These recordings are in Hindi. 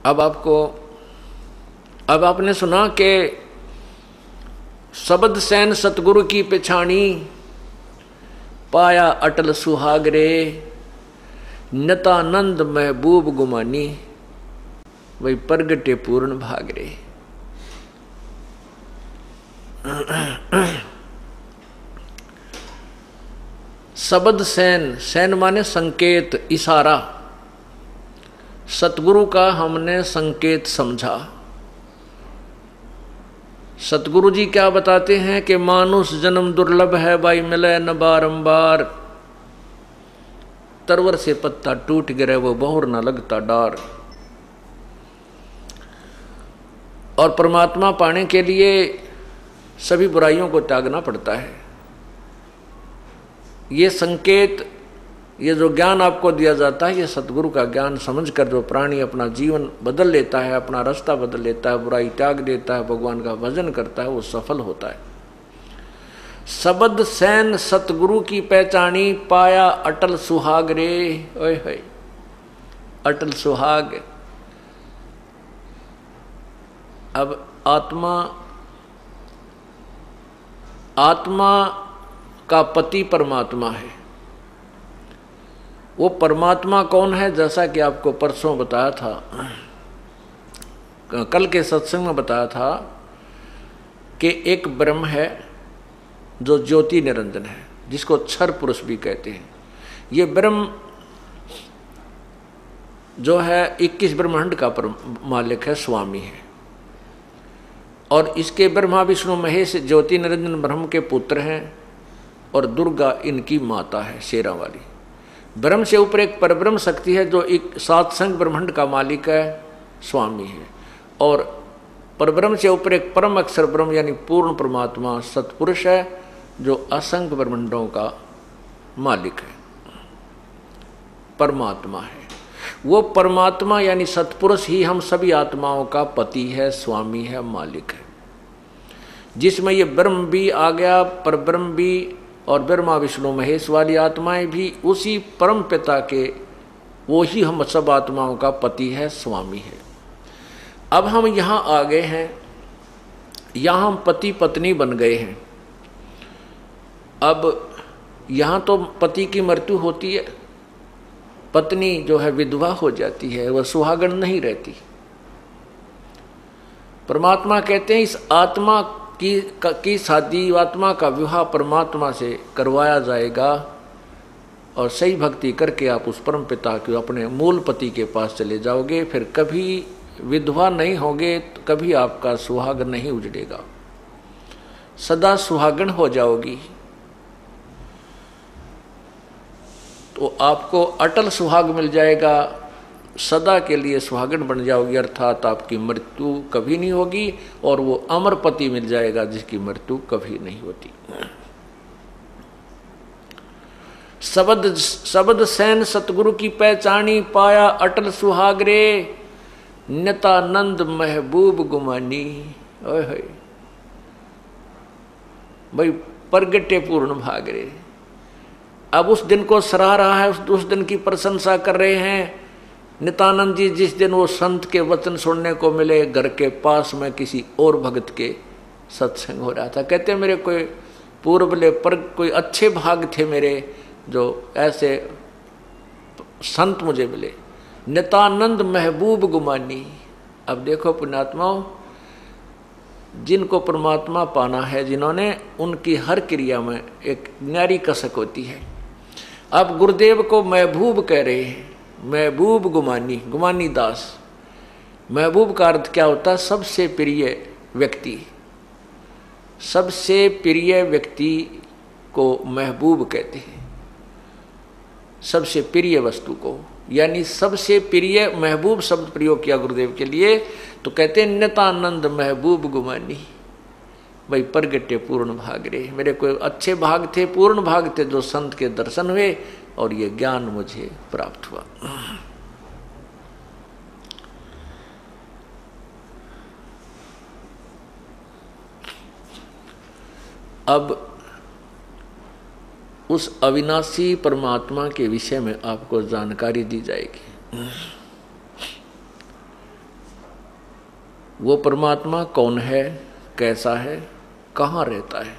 अब आपने सुना कि शब्द सैन सतगुरु की पिछाणी, पाया अटल सुहागरे, नतानंद महबूब गुमानी, वही प्रगटे पूर्ण भागरे। शब्द सैन, सैन माने संकेत, इशारा। सतगुरु का हमने संकेत समझा। सतगुरु जी क्या बताते हैं कि मानुष जन्म दुर्लभ है, भाई मिले न बारंबार, तरवर से पत्ता टूट गिरे वो बहुर न लगता डार। और परमात्मा पाने के लिए सभी बुराइयों को त्यागना पड़ता है। ये संकेत, ये जो ज्ञान आपको दिया जाता है, ये सतगुरु का ज्ञान समझकर जो प्राणी अपना जीवन बदल लेता है, अपना रास्ता बदल लेता है, बुराई त्याग देता है, भगवान का भजन करता है, वो सफल होता है। शब्द सैन सतगुरु की पहचानी, पाया अटल सुहाग रे। ओए होए, अटल सुहाग। अब आत्मा का पति परमात्मा है। वो परमात्मा कौन है? जैसा कि आपको परसों बताया था, कल के सत्संग में बताया था कि एक ब्रह्म है जो ज्योति निरंजन है, जिसको क्षर पुरुष भी कहते हैं। ये ब्रह्म जो है 21 ब्रह्मांड का मालिक है, स्वामी है। और इसके ब्रह्मा विष्णु महेश ज्योति निरंजन ब्रह्म के पुत्र हैं, और दुर्गा इनकी माता है, शेरा वाली। ब्रह्म से ऊपर एक परब्रह्म शक्ति है जो एक सातसंग ब्रह्मांड का मालिक है, स्वामी है। और परब्रह्म से ऊपर एक परम अक्षर ब्रह्म यानी पूर्ण परमात्मा सतपुरुष है, जो असंख्य ब्रह्मांडों का मालिक है, परमात्मा है। वो परमात्मा यानी सतपुरुष ही हम सभी आत्माओं का पति है, स्वामी है, मालिक है। जिसमें ये ब्रह्म भी आ गया, परब्रह्म भी, और ब्रह्मा विष्णु महेश वाली आत्माएं भी उसी परम पिता के, वो ही हम सब आत्माओं का पति है, स्वामी है। अब हम यहाँ आ गए हैं, यहाँ हम पति पत्नी बन गए हैं। अब यहाँ तो पति की मृत्यु होती है, पत्नी जो है विधवा हो जाती है, वह सुहागन नहीं रहती। परमात्मा कहते हैं इस आत्मा की शादी, आत्मा का विवाह परमात्मा से करवाया जाएगा, और सही भक्ति करके आप उस परम पिता के अपने मूल पति के पास चले जाओगे, फिर कभी विधवा नहीं होगे, तो कभी आपका सुहाग नहीं उजड़ेगा, सदा सुहागन हो जाओगी। तो आपको अटल सुहाग मिल जाएगा, सदा के लिए सुहागन बन जाओगी, अर्थात आपकी मृत्यु कभी नहीं होगी, और वो अमर पति मिल जाएगा जिसकी मृत्यु कभी नहीं होती। शब्द सैन सतगुरु की पहचानी, पाया अटल सुहागरे, नतानंद महबूब गुमानी। ओए होए, भाई प्रगटे पूर्ण भागरे। अब उस दिन को सराह रहा है, उस दिन की प्रशंसा कर रहे हैं नित्यानंद जी। जिस दिन वो संत के वचन सुनने को मिले, घर के पास में किसी और भगत के सत्संग हो रहा था। कहते मेरे कोई पूर्वले पर कोई अच्छे भाग थे मेरे, जो ऐसे संत मुझे मिले, नित्यानंद महबूब गुमानी। अब देखो पुण्यात्माओं, जिनको परमात्मा पाना है, जिन्होंने, उनकी हर क्रिया में एक न्यारी कसक होती है। अब गुरुदेव को महबूब कह रहे हैं, महबूब गुमानी, गुमानी दास। महबूब का अर्थ क्या होता है? सबसे प्रिय व्यक्ति। सबसे प्रिय व्यक्ति को महबूब कहते हैं, सबसे प्रिय वस्तु को, यानी सबसे प्रिय। महबूब शब्द प्रयोग किया गुरुदेव के लिए, तो कहते हैं नित्यानंद महबूब गुमानी, भाई प्रगटे पूर्ण भाग रे। मेरे कोई अच्छे भाग थे, पूर्ण भाग थे, जो संत के दर्शन हुए और ये ज्ञान मुझे प्राप्त हुआ। अब उस अविनाशी परमात्मा के विषय में आपको जानकारी दी जाएगी। वो परमात्मा कौन है, कैसा है, कहाँ रहता है,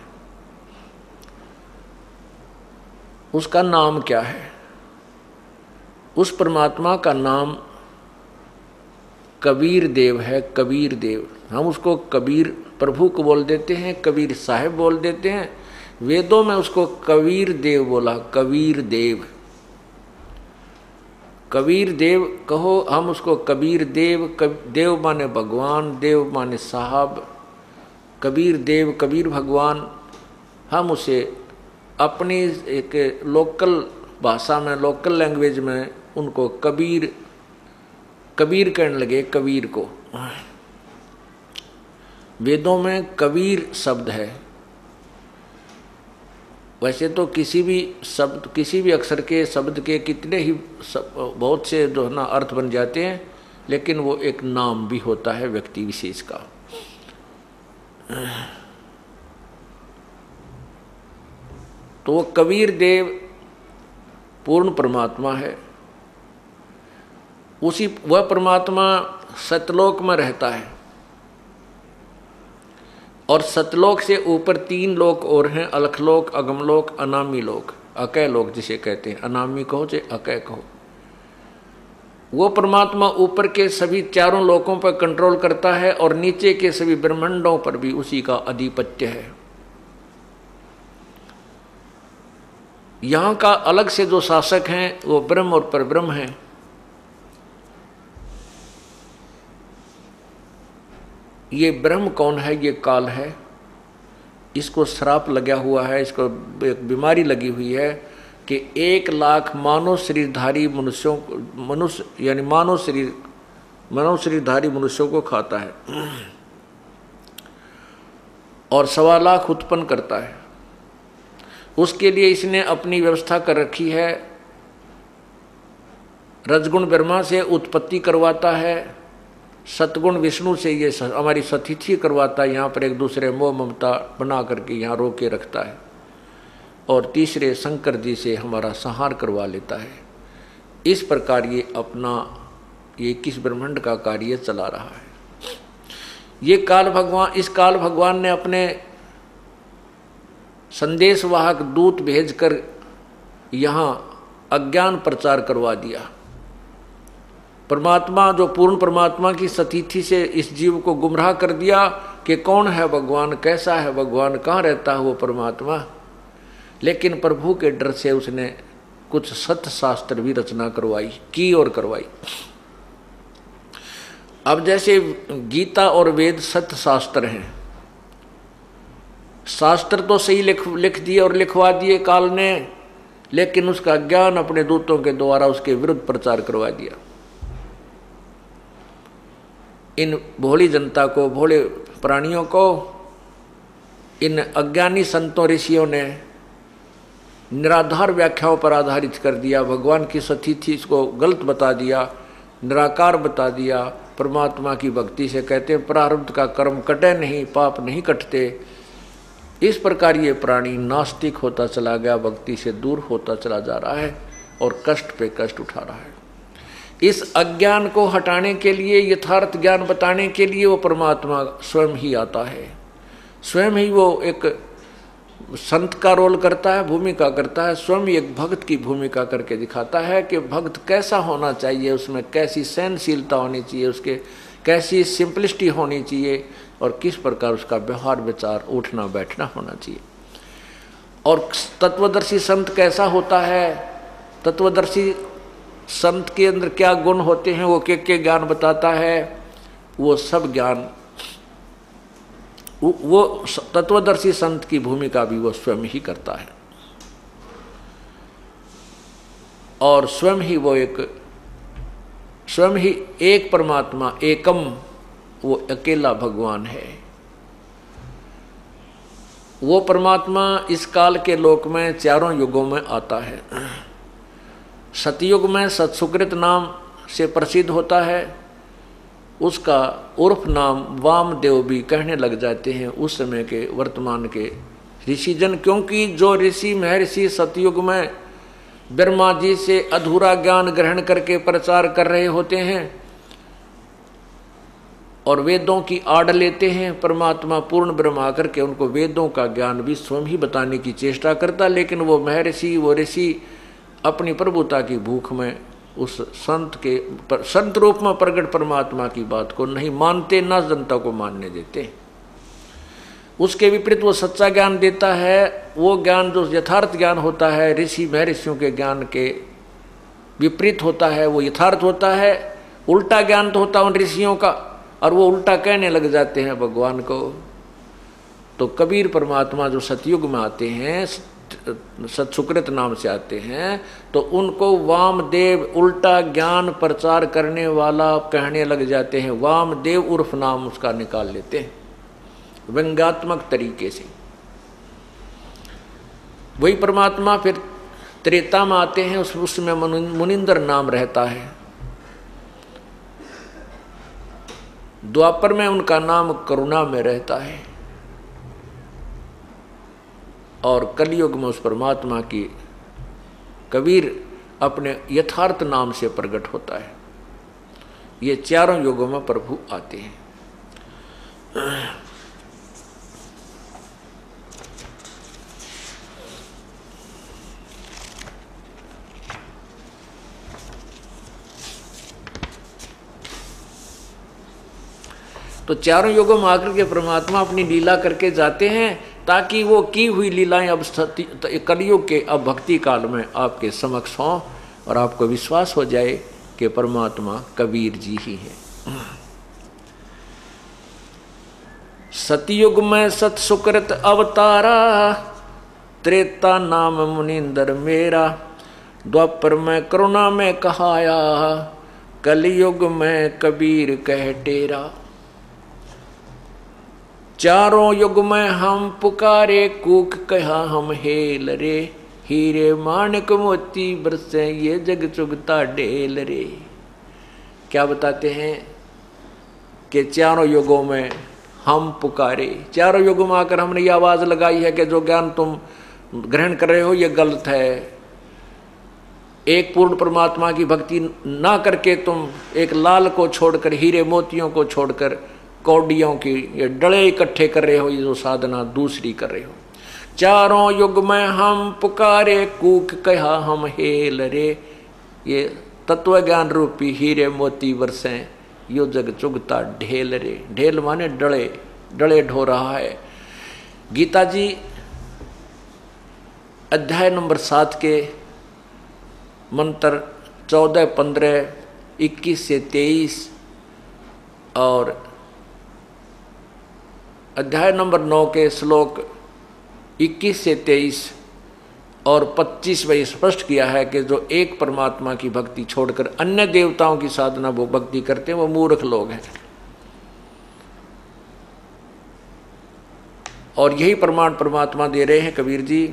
उसका नाम क्या है। उस परमात्मा का नाम कबीर देव है। कबीर देव, हम उसको कबीर प्रभु को बोल देते हैं, कबीर साहब बोल देते हैं। वेदों में उसको कबीर देव बोला। कबीर देव, कबीर देव कहो, हम उसको कबीर देव। देव माने भगवान, देव माने साहब। कबीर देव, कबीर भगवान, हम उसे अपनी एक लोकल भाषा में, लोकल लैंग्वेज में उनको कबीर कबीर कहने लगे। कबीर को वेदों में कबीर शब्द है। वैसे तो किसी भी शब्द, किसी भी अक्षर के शब्द के कितने ही बहुत से जो है ना अर्थ बन जाते हैं, लेकिन वो एक नाम भी होता है व्यक्ति विशेष का। तो वो कबीर देव पूर्ण परमात्मा है। उसी वह परमात्मा सतलोक में रहता है, और सतलोक से ऊपर 3 लोक और हैं, अलखलोक, अगमलोक, अनामी लोक, अकय लोक जिसे कहते हैं। अनामी कहो चाहे अकय कहो। वो परमात्मा ऊपर के सभी 4 लोकों पर कंट्रोल करता है, और नीचे के सभी ब्रह्मांडों पर भी उसी का आधिपत्य है। यहाँ का अलग से जो शासक हैं वो ब्रह्म और परब्रह्म हैं। ये ब्रह्म कौन है? ये काल है। इसको श्राप लगा हुआ है, इसको एक बीमारी लगी हुई है कि 1 लाख मानव शरीरधारी मनुष्यों को, मनुष्य यानी मानव शरीरधारी मनुष्यों को खाता है, और 1.25 लाख उत्पन्न करता है। उसके लिए इसने अपनी व्यवस्था कर रखी है। रजगुण ब्रह्मा से उत्पत्ति करवाता है, सतगुण विष्णु से ये हमारी सतिथि करवाता है, यहाँ पर एक दूसरे मोह ममता बना करके यहाँ रोक के रखता है, और तीसरे शंकर जी से हमारा संहार करवा लेता है। इस प्रकार ये अपना ये 21 ब्रह्मांड का कार्य चला रहा है। ये काल भगवान, इस काल भगवान ने अपने संदेशवाहक दूत भेजकर यहाँ अज्ञान प्रचार करवा दिया। परमात्मा, जो पूर्ण परमात्मा की सतिथि से इस जीव को गुमराह कर दिया कि कौन है भगवान, कैसा है भगवान, कहाँ रहता है वो परमात्मा। लेकिन प्रभु के डर से उसने कुछ सत्य शास्त्र भी रचना की और करवाई। अब जैसे गीता और वेद सत्य शास्त्र हैं, शास्त्र तो सही लिख दिए और लिखवा दिए काल ने, लेकिन उसका ज्ञान अपने दूतों के द्वारा उसके विरुद्ध प्रचार करवा दिया। इन भोली जनता को, भोले प्राणियों को इन अज्ञानी संतों ऋषियों ने निराधार व्याख्याओं पर आधारित कर दिया। भगवान की सतिथि को गलत बता दिया, निराकार बता दिया। परमात्मा की भक्ति से कहते हैं प्रारब्ध का कर्म कटे नहीं, पाप नहीं कटते। इस प्रकार ये प्राणी नास्तिक होता चला गया, भक्ति से दूर होता चला जा रहा है और कष्ट पे कष्ट उठा रहा है। इस अज्ञान को हटाने के लिए, यथार्थ ज्ञान बताने के लिए वो परमात्मा स्वयं ही आता है। स्वयं ही वो एक संत का रोल करता है, भूमिका करता है। स्वयं एक भक्त की भूमिका करके दिखाता है कि भक्त कैसा होना चाहिए, उसमें कैसी सहनशीलता होनी चाहिए, उसके कैसी सिंपलिसिटी होनी चाहिए, और किस प्रकार उसका व्यवहार विचार उठना बैठना होना चाहिए। और तत्वदर्शी संत कैसा होता है, तत्वदर्शी संत के अंदर क्या गुण होते हैं, वो के ज्ञान बताता है। वो सब ज्ञान, वो तत्वदर्शी संत की भूमिका भी वो स्वयं ही करता है, और स्वयं ही वो स्वयं ही एक परमात्मा, एकम, वो अकेला भगवान है। वो परमात्मा इस काल के लोक में 4 युगों में आता है। सतयुग में सत्सुकृत नाम से प्रसिद्ध होता है, उसका उर्फ नाम वामदेव भी कहने लग जाते हैं उस समय के वर्तमान के ऋषिजन, क्योंकि जो ऋषि महर्षि सतयुग में ब्रह्मा जी से अधूरा ज्ञान ग्रहण करके प्रचार कर रहे होते हैं, और वेदों की आड़ लेते हैं। परमात्मा पूर्ण ब्रह्म आकर के उनको वेदों का ज्ञान भी स्वयं ही बताने की चेष्टा करता, लेकिन वो महर्षि, वो ऋषि अपनी प्रभुता की भूख में उस संत रूप में प्रकट परमात्मा की बात को नहीं मानते, ना जनता को मानने देते। उसके विपरीत वो सच्चा ज्ञान देता है। वो ज्ञान जो यथार्थ ज्ञान होता है, ऋषि महर्षियों के ज्ञान के विपरीत होता है, वो यथार्थ होता है। उल्टा ज्ञान तो होता है उन ऋषियों का, और वो उल्टा कहने लग जाते हैं भगवान को। तो कबीर परमात्मा जो सतयुग में आते हैं, सतसुकृत नाम से आते हैं, तो उनको वामदेव उल्टा ज्ञान प्रचार करने वाला कहने लग जाते हैं। वामदेव उर्फ नाम उसका निकाल लेते हैं व्यंग्यात्मक तरीके से। वही परमात्मा फिर त्रेता में आते हैं, उसमें मुनिंदर नाम रहता है। द्वापर में उनका नाम करुणा में रहता है, और कलयुग में उस परमात्मा की कबीर अपने यथार्थ नाम से प्रकट होता है। ये चारों युगों में प्रभु आते हैं। तो चारों युगों में आकर के परमात्मा अपनी लीला करके जाते हैं, ताकि वो की हुई लीलाएं अब कलयुग के अब भक्ति काल में आपके समक्ष हों और आपको विश्वास हो जाए कि परमात्मा कबीर जी ही है। सतयुग में सतसुकृत अवतारा, त्रेता नाम मुनिंदर मेरा, द्वापर में करुणा में कहाया, कलयुग में कबीर कह टेरा। चारों युग में हम पुकारे, कूक कहा हम हेल रे, हीरे माणिक मोती बरसे ये जग चुगता ढेल रे। क्या बताते हैं कि चारों युगों में हम पुकारे, चारों युगों में आकर हमने ये आवाज लगाई है कि जो ज्ञान तुम ग्रहण कर रहे हो ये गलत है। एक पूर्ण परमात्मा की भक्ति ना करके तुम एक लाल को छोड़कर, हीरे मोतियों को छोड़कर कौडियों की ये डले इकट्ठे कर रहे हो, ये जो साधना दूसरी कर रहे हो। चारों युग में हम पुकारे, कूक कहा हम हेल रे, ये तत्व ज्ञान रूपी हीरे मोती बरसे यो जग चुगता ढेल रे। ढेल माने डले, डले ढो रहा है। गीता जी अध्याय नंबर 7 के मंत्र 14, 15, 21 से 23 और अध्याय नंबर 9 के श्लोक 21 से 23 और 25 में स्पष्ट किया है कि जो एक परमात्मा की भक्ति छोड़कर अन्य देवताओं की साधना वो भक्ति करते हैं, वो मूर्ख लोग हैं। और यही प्रमाण परमात्मा दे रहे हैं कबीर जी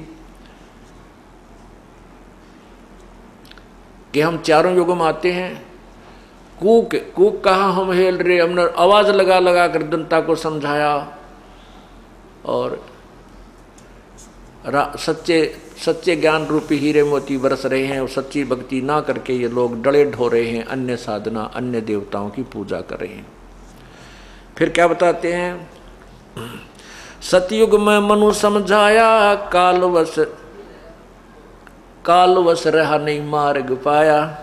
कि हम चारों युगों में आते हैं। कूक कूक कहा हम हेल रे, हमने आवाज लगा लगा कर जनता को समझाया और सच्चे ज्ञान रूपी हीरे मोती बरस रहे हैं। और सच्ची भक्ति ना करके ये लोग डले ढो रहे हैं, अन्य साधना अन्य देवताओं की पूजा कर रहे हैं। फिर क्या बताते हैं, सतयुग में मनु समझाया, कालवश रहा नहीं मार्ग पाया,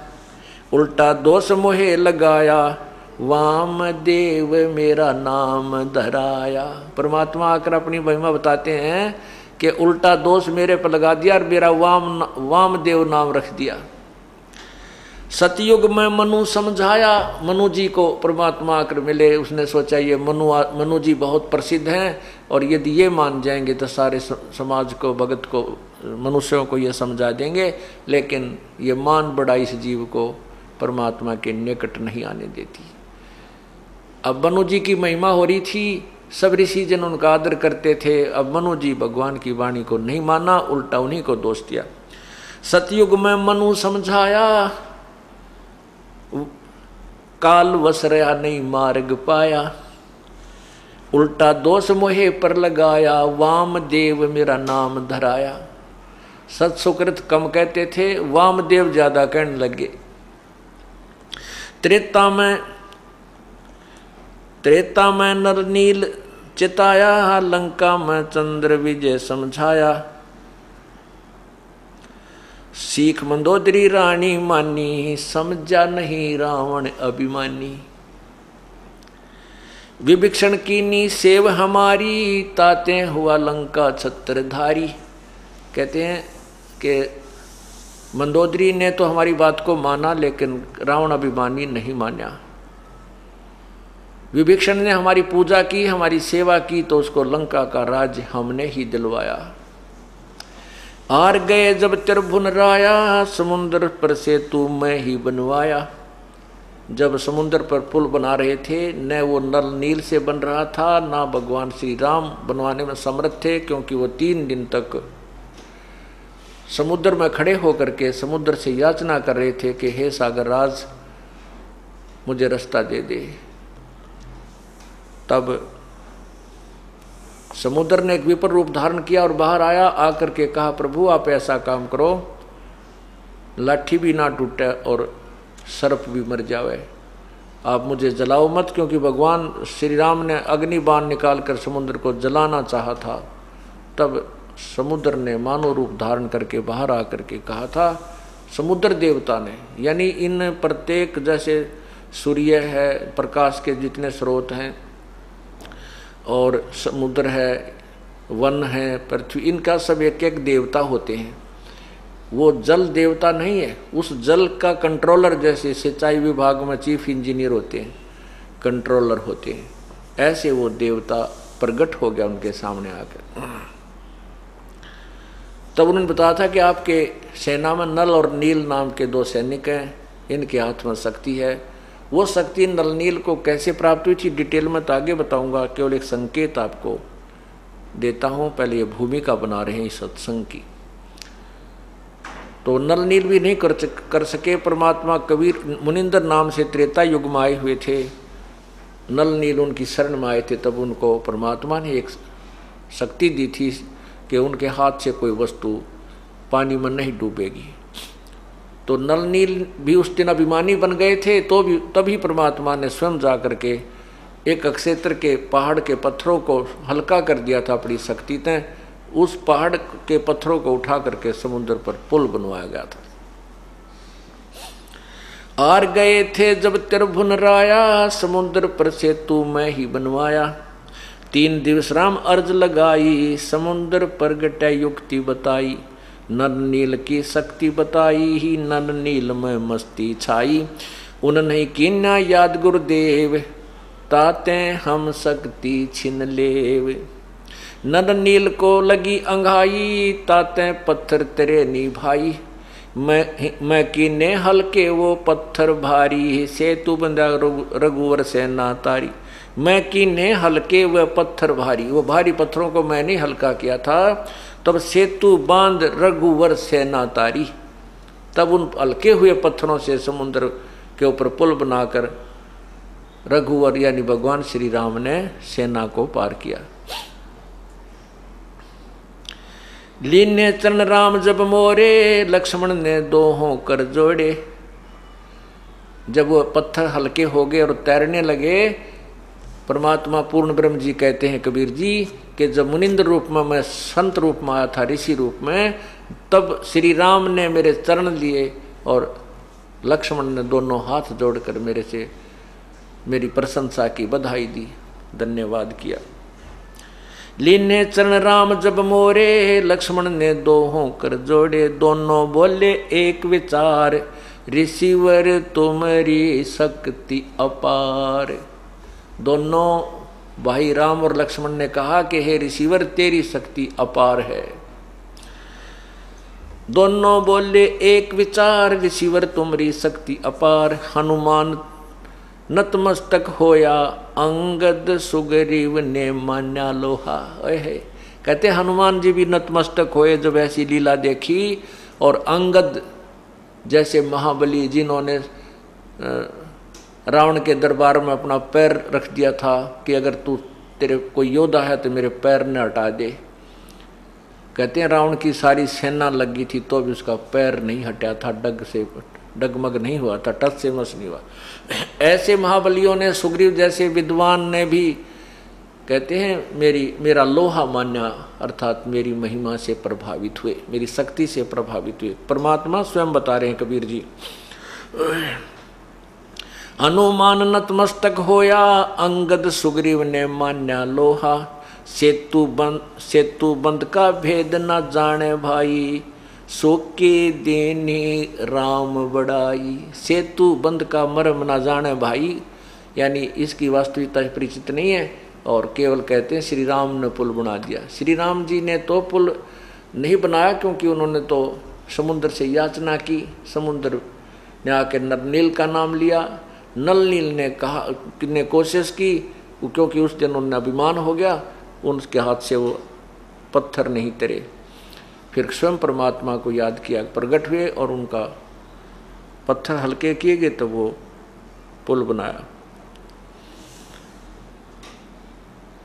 उल्टा दोष मोहे लगाया, वामदेव मेरा नाम धराया। परमात्मा आकर अपनी महिमा बताते हैं कि उल्टा दोष मेरे पर लगा दिया और मेरा वामदेव नाम रख दिया। सतयुग में मनु समझाया, मनु जी को परमात्मा आकर मिले। उसने सोचा ये मनु जी बहुत प्रसिद्ध हैं और यदि ये मान जाएंगे तो सारे समाज को, भगत को, मनुष्यों को ये समझा देंगे। लेकिन ये मान बड़ा इस जीव को परमात्मा के निकट नहीं आने देती। अब मनु जी की महिमा हो रही थी, सब ऋषि जन उनका आदर करते थे। अब मनु जी भगवान की वाणी को नहीं माना, उल्टा उन्हीं को दोष दिया। सतयुग में मनु समझाया, काल वश रहा नहीं मार्ग पाया, उल्टा दोष मोहे पर लगाया, वामदेव मेरा नाम धराया। सत्सुकृत कम कहते थे, वामदेव ज्यादा कहने लगे। त्रेता त्रेता में नर नील चिताया, लंका में चंद्र विजय समझाया। सीख मंदोदरी रानी मानी, समझा नहीं रावण अभिमानी। विभीषण कीनी सेव हमारी, ताते हुआ लंका छत्रधारी। कहते हैं कि मंदोदरी ने तो हमारी बात को माना, लेकिन रावण अभिमानी नहीं माना। विभीषण ने हमारी पूजा की, हमारी सेवा की, तो उसको लंका का राज हमने ही दिलवाया। आर गए जब त्रिभुवन राया, समुद्र पर सेतु मैं ही बनवाया। जब समुद्र पर पुल बना रहे थे, न वो नल नील से बन रहा था, ना भगवान श्री राम बनवाने में समर्थ थे, क्योंकि वो 3 दिन तक समुद्र में खड़े होकर के समुद्र से याचना कर रहे थे कि हे सागर राज, मुझे रास्ता दे दे। तब समुद्र ने एक विपर रूप धारण किया और बाहर आया, आकर के कहा, प्रभु आप ऐसा काम करो, लाठी भी ना टूटे और सर्प भी मर जावे, आप मुझे जलाओ मत। क्योंकि भगवान श्री राम ने अग्नि बाण निकाल कर समुद्र को जलाना चाहा था। तब समुद्र ने मानव रूप धारण करके बाहर आकर के कहा था, समुद्र देवता ने, यानी इन प्रत्येक, जैसे सूर्य है, प्रकाश के जितने स्रोत हैं, और समुद्र है, वन है, पृथ्वी, इनका सब एक एक देवता होते हैं। वो जल देवता नहीं है, उस जल का कंट्रोलर, जैसे सिंचाई विभाग में चीफ इंजीनियर होते हैं, कंट्रोलर होते हैं, ऐसे वो देवता प्रकट हो गया उनके सामने आकर। तब उन्होंने बताया था कि आपके सेना में नल और नील नाम के 2 सैनिक हैं, इनके हाथ में शक्ति है। वो शक्ति नल नील को कैसे प्राप्त हुई थी, डिटेल में तो आगे बताऊंगा, केवल एक संकेत आपको देता हूं। पहले ये भूमिका बना रहे हैं इस सत्संग की। तो नल नील भी नहीं कर सके। परमात्मा कबीर मुनिंदर नाम से त्रेता युग में आए हुए थे, नल नील उनकी शरण में आए थे। तब उनको परमात्मा ने एक शक्ति दी थी कि उनके हाथ से कोई वस्तु पानी में नहीं डूबेगी। तो नल नील भी उस दिन अभिमानी बन गए थे, तो भी तभी परमात्मा ने स्वयं जा करके एक अक्षेत्र के पहाड़ के पत्थरों को हल्का कर दिया था अपनी शक्ति से। उस पहाड़ के पत्थरों को उठा करके समुद्र पर पुल बनवाया गया था। आर गए थे जब त्रिभुवन राया, समुद्र पर सेतु मैं ही बनवाया। 3 दिवस राम अर्ज लगाई, समुद्र पर गटे युक्ति बताई। नल नील की शक्ति बताई ही, नल नील में मस्ती छाई। उन्हें कीन्या याद गुरुदेव, ताते हम शक्ति छिन लेव। नल नील को लगी अंघाई, ताते पत्थर तेरे निभाई। मैं कीने हल्के वो पत्थर भारी, सेतु बंधा रघुवर सेना तारी। मैं कीने हल्के वह पत्थर भारी, वो भारी पत्थरों को मैंने हल्का किया था। तब सेतु बांध रघुवर सेना तारी। तब उन हल्के हुए पत्थरों से समुद्र के ऊपर पुल बनाकर रघुवर यानी भगवान श्री राम ने सेना को पार किया। लीने चरण राम जब मोरे, लक्ष्मण ने 2 कर जोड़े। जब वो पत्थर हल्के हो गए और तैरने लगे, परमात्मा पूर्ण ब्रह्म जी कहते हैं कबीर जी कि जब मुनिंद्र रूप में मैं संत रूप में आया था, ऋषि रूप में, तब श्री राम ने मेरे चरण लिए और लक्ष्मण ने 2 हाथ जोड़कर मेरे से मेरी प्रशंसा की, बधाई दी, धन्यवाद किया। लीने चरण राम जब मोरे, लक्ष्मण ने 2 कर जोड़े। दोनों बोले एक विचार, ऋषिवर तुम्हारी शक्ति अपार। दोनों भाई राम और लक्ष्मण ने कहा कि हे ऋषिवर तेरी शक्ति अपार है। दोनों बोले एक विचार, ऋषिवर तुम्हारी शक्ति अपार। हनुमान नतमस्तक होया, अंगद सुग्रीव ने मान्या लोहा। कहते हनुमान जी भी नतमस्तक होए जब ऐसी लीला देखी। और अंगद जैसे महाबली जिन्होंने रावण के दरबार में अपना पैर रख दिया था कि अगर तू तेरे कोई योद्धा है तो मेरे पैर ने हटा दे। कहते हैं रावण की सारी सेना लगी थी तो भी उसका पैर नहीं हटा था, डग से डगमग नहीं हुआ था, टच से मस नहीं हुआ। ऐसे महाबलियों ने, सुग्रीव जैसे विद्वान ने भी कहते हैं मेरा लोहा मान्या, अर्थात मेरी महिमा से प्रभावित हुए, मेरी शक्ति से प्रभावित हुए। परमात्मा स्वयं बता रहे हैं कबीर जी, हनुमान नतमस्तक होया, अंगद सुग्रीव ने मान्या लोहा, सेतु बंद का भेद न जाने भाई, सोके देने राम बड़ाई। सेतु बंद का मर्म न जाने भाई, यानी इसकी वास्तविकता परिचित नहीं है, और केवल कहते हैं श्री राम ने पुल बना दिया। श्री राम जी ने तो पुल नहीं बनाया, क्योंकि उन्होंने तो समुद्र से याचना की, समुद्र ने आके नरनील का नाम लिया, नल नील ने कोशिश की, क्योंकि उस दिन उन्हें अभिमान हो गया, उनके हाथ से वो पत्थर नहीं तरे। फिर स्वयं परमात्मा को याद किया, प्रकट हुए और उनका पत्थर हल्के किए गए, तो वो पुल बनाया।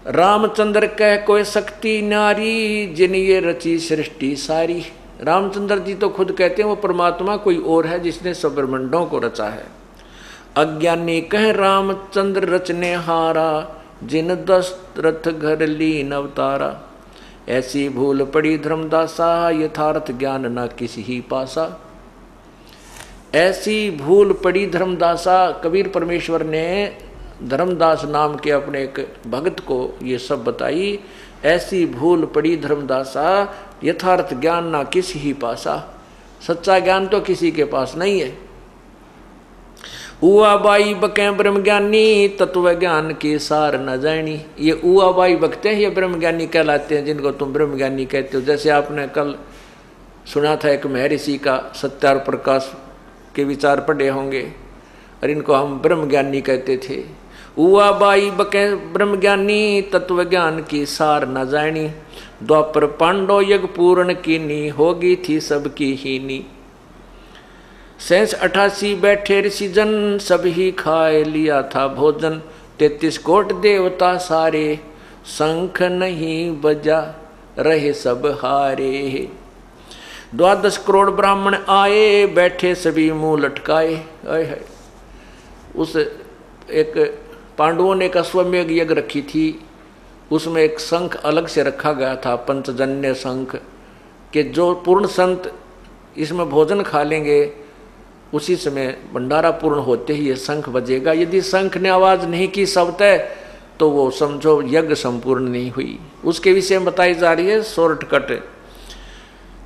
रामचंद्र कह कोई शक्ति नारी, जिन ये रची सृष्टि सारी। रामचंद्र जी तो खुद कहते हैं वो परमात्मा कोई और है जिसने सब ब्रह्मांडों को रचा है। अज्ञानी कह रामचंद्र रचने हारा, जिन दशरथ घर लीन अवतारा। ऐसी भूल पड़ी धर्मदासा, यथार्थ ज्ञान न किसी ही पासा। ऐसी भूल पड़ी धर्मदासा, कबीर परमेश्वर ने धर्मदास नाम के अपने एक भक्त को ये सब बताई। ऐसी भूल पड़ी धर्मदासा, यथार्थ ज्ञान ना किसी ही पासा। सच्चा ज्ञान तो किसी के पास नहीं है। उआ बाई बके ब्रह्म ज्ञानी, तत्व ज्ञान की सार न जानी। ये उआ बाई बकते हैं, ये ब्रह्म ज्ञानी कहलाते हैं, जिनको तुम ब्रह्म ज्ञानी कहते हो। जैसे आपने कल सुना था एक महर्षि का सत्यार प्रकाश के विचार पढ़े होंगे, और इनको हम ब्रह्म ज्ञानी कहते थे। उआ बाई बके ब्रह्म ज्ञानी, तत्व ज्ञान की सार न जानी। द्वापर पांडव यज्ञ पूर्ण कीनी, होगी थी सबकी हीनी। 88 बैठे ऋषि जन, सब ही खाए लिया था भोजन। 33 कोट देवता सारे, शंख नहीं बजा रहे सब हारे। 12 करोड़ ब्राह्मण आए, बैठे सभी मुंह लटकाए। उस एक पांडवों ने एक अश्वमेघ यज्ञ रखी थी, उसमें एक शंख अलग से रखा गया था, पंचजन्य शंख, कि जो पूर्ण संत इसमें भोजन खा लेंगे उसी समय भंडारा पूर्ण होते ही ये शंख बजेगा। यदि शंख ने आवाज नहीं की शब्द तो वो समझो यज्ञ संपूर्ण नहीं हुई। उसके विषय में बताई जा रही है शॉर्टकट।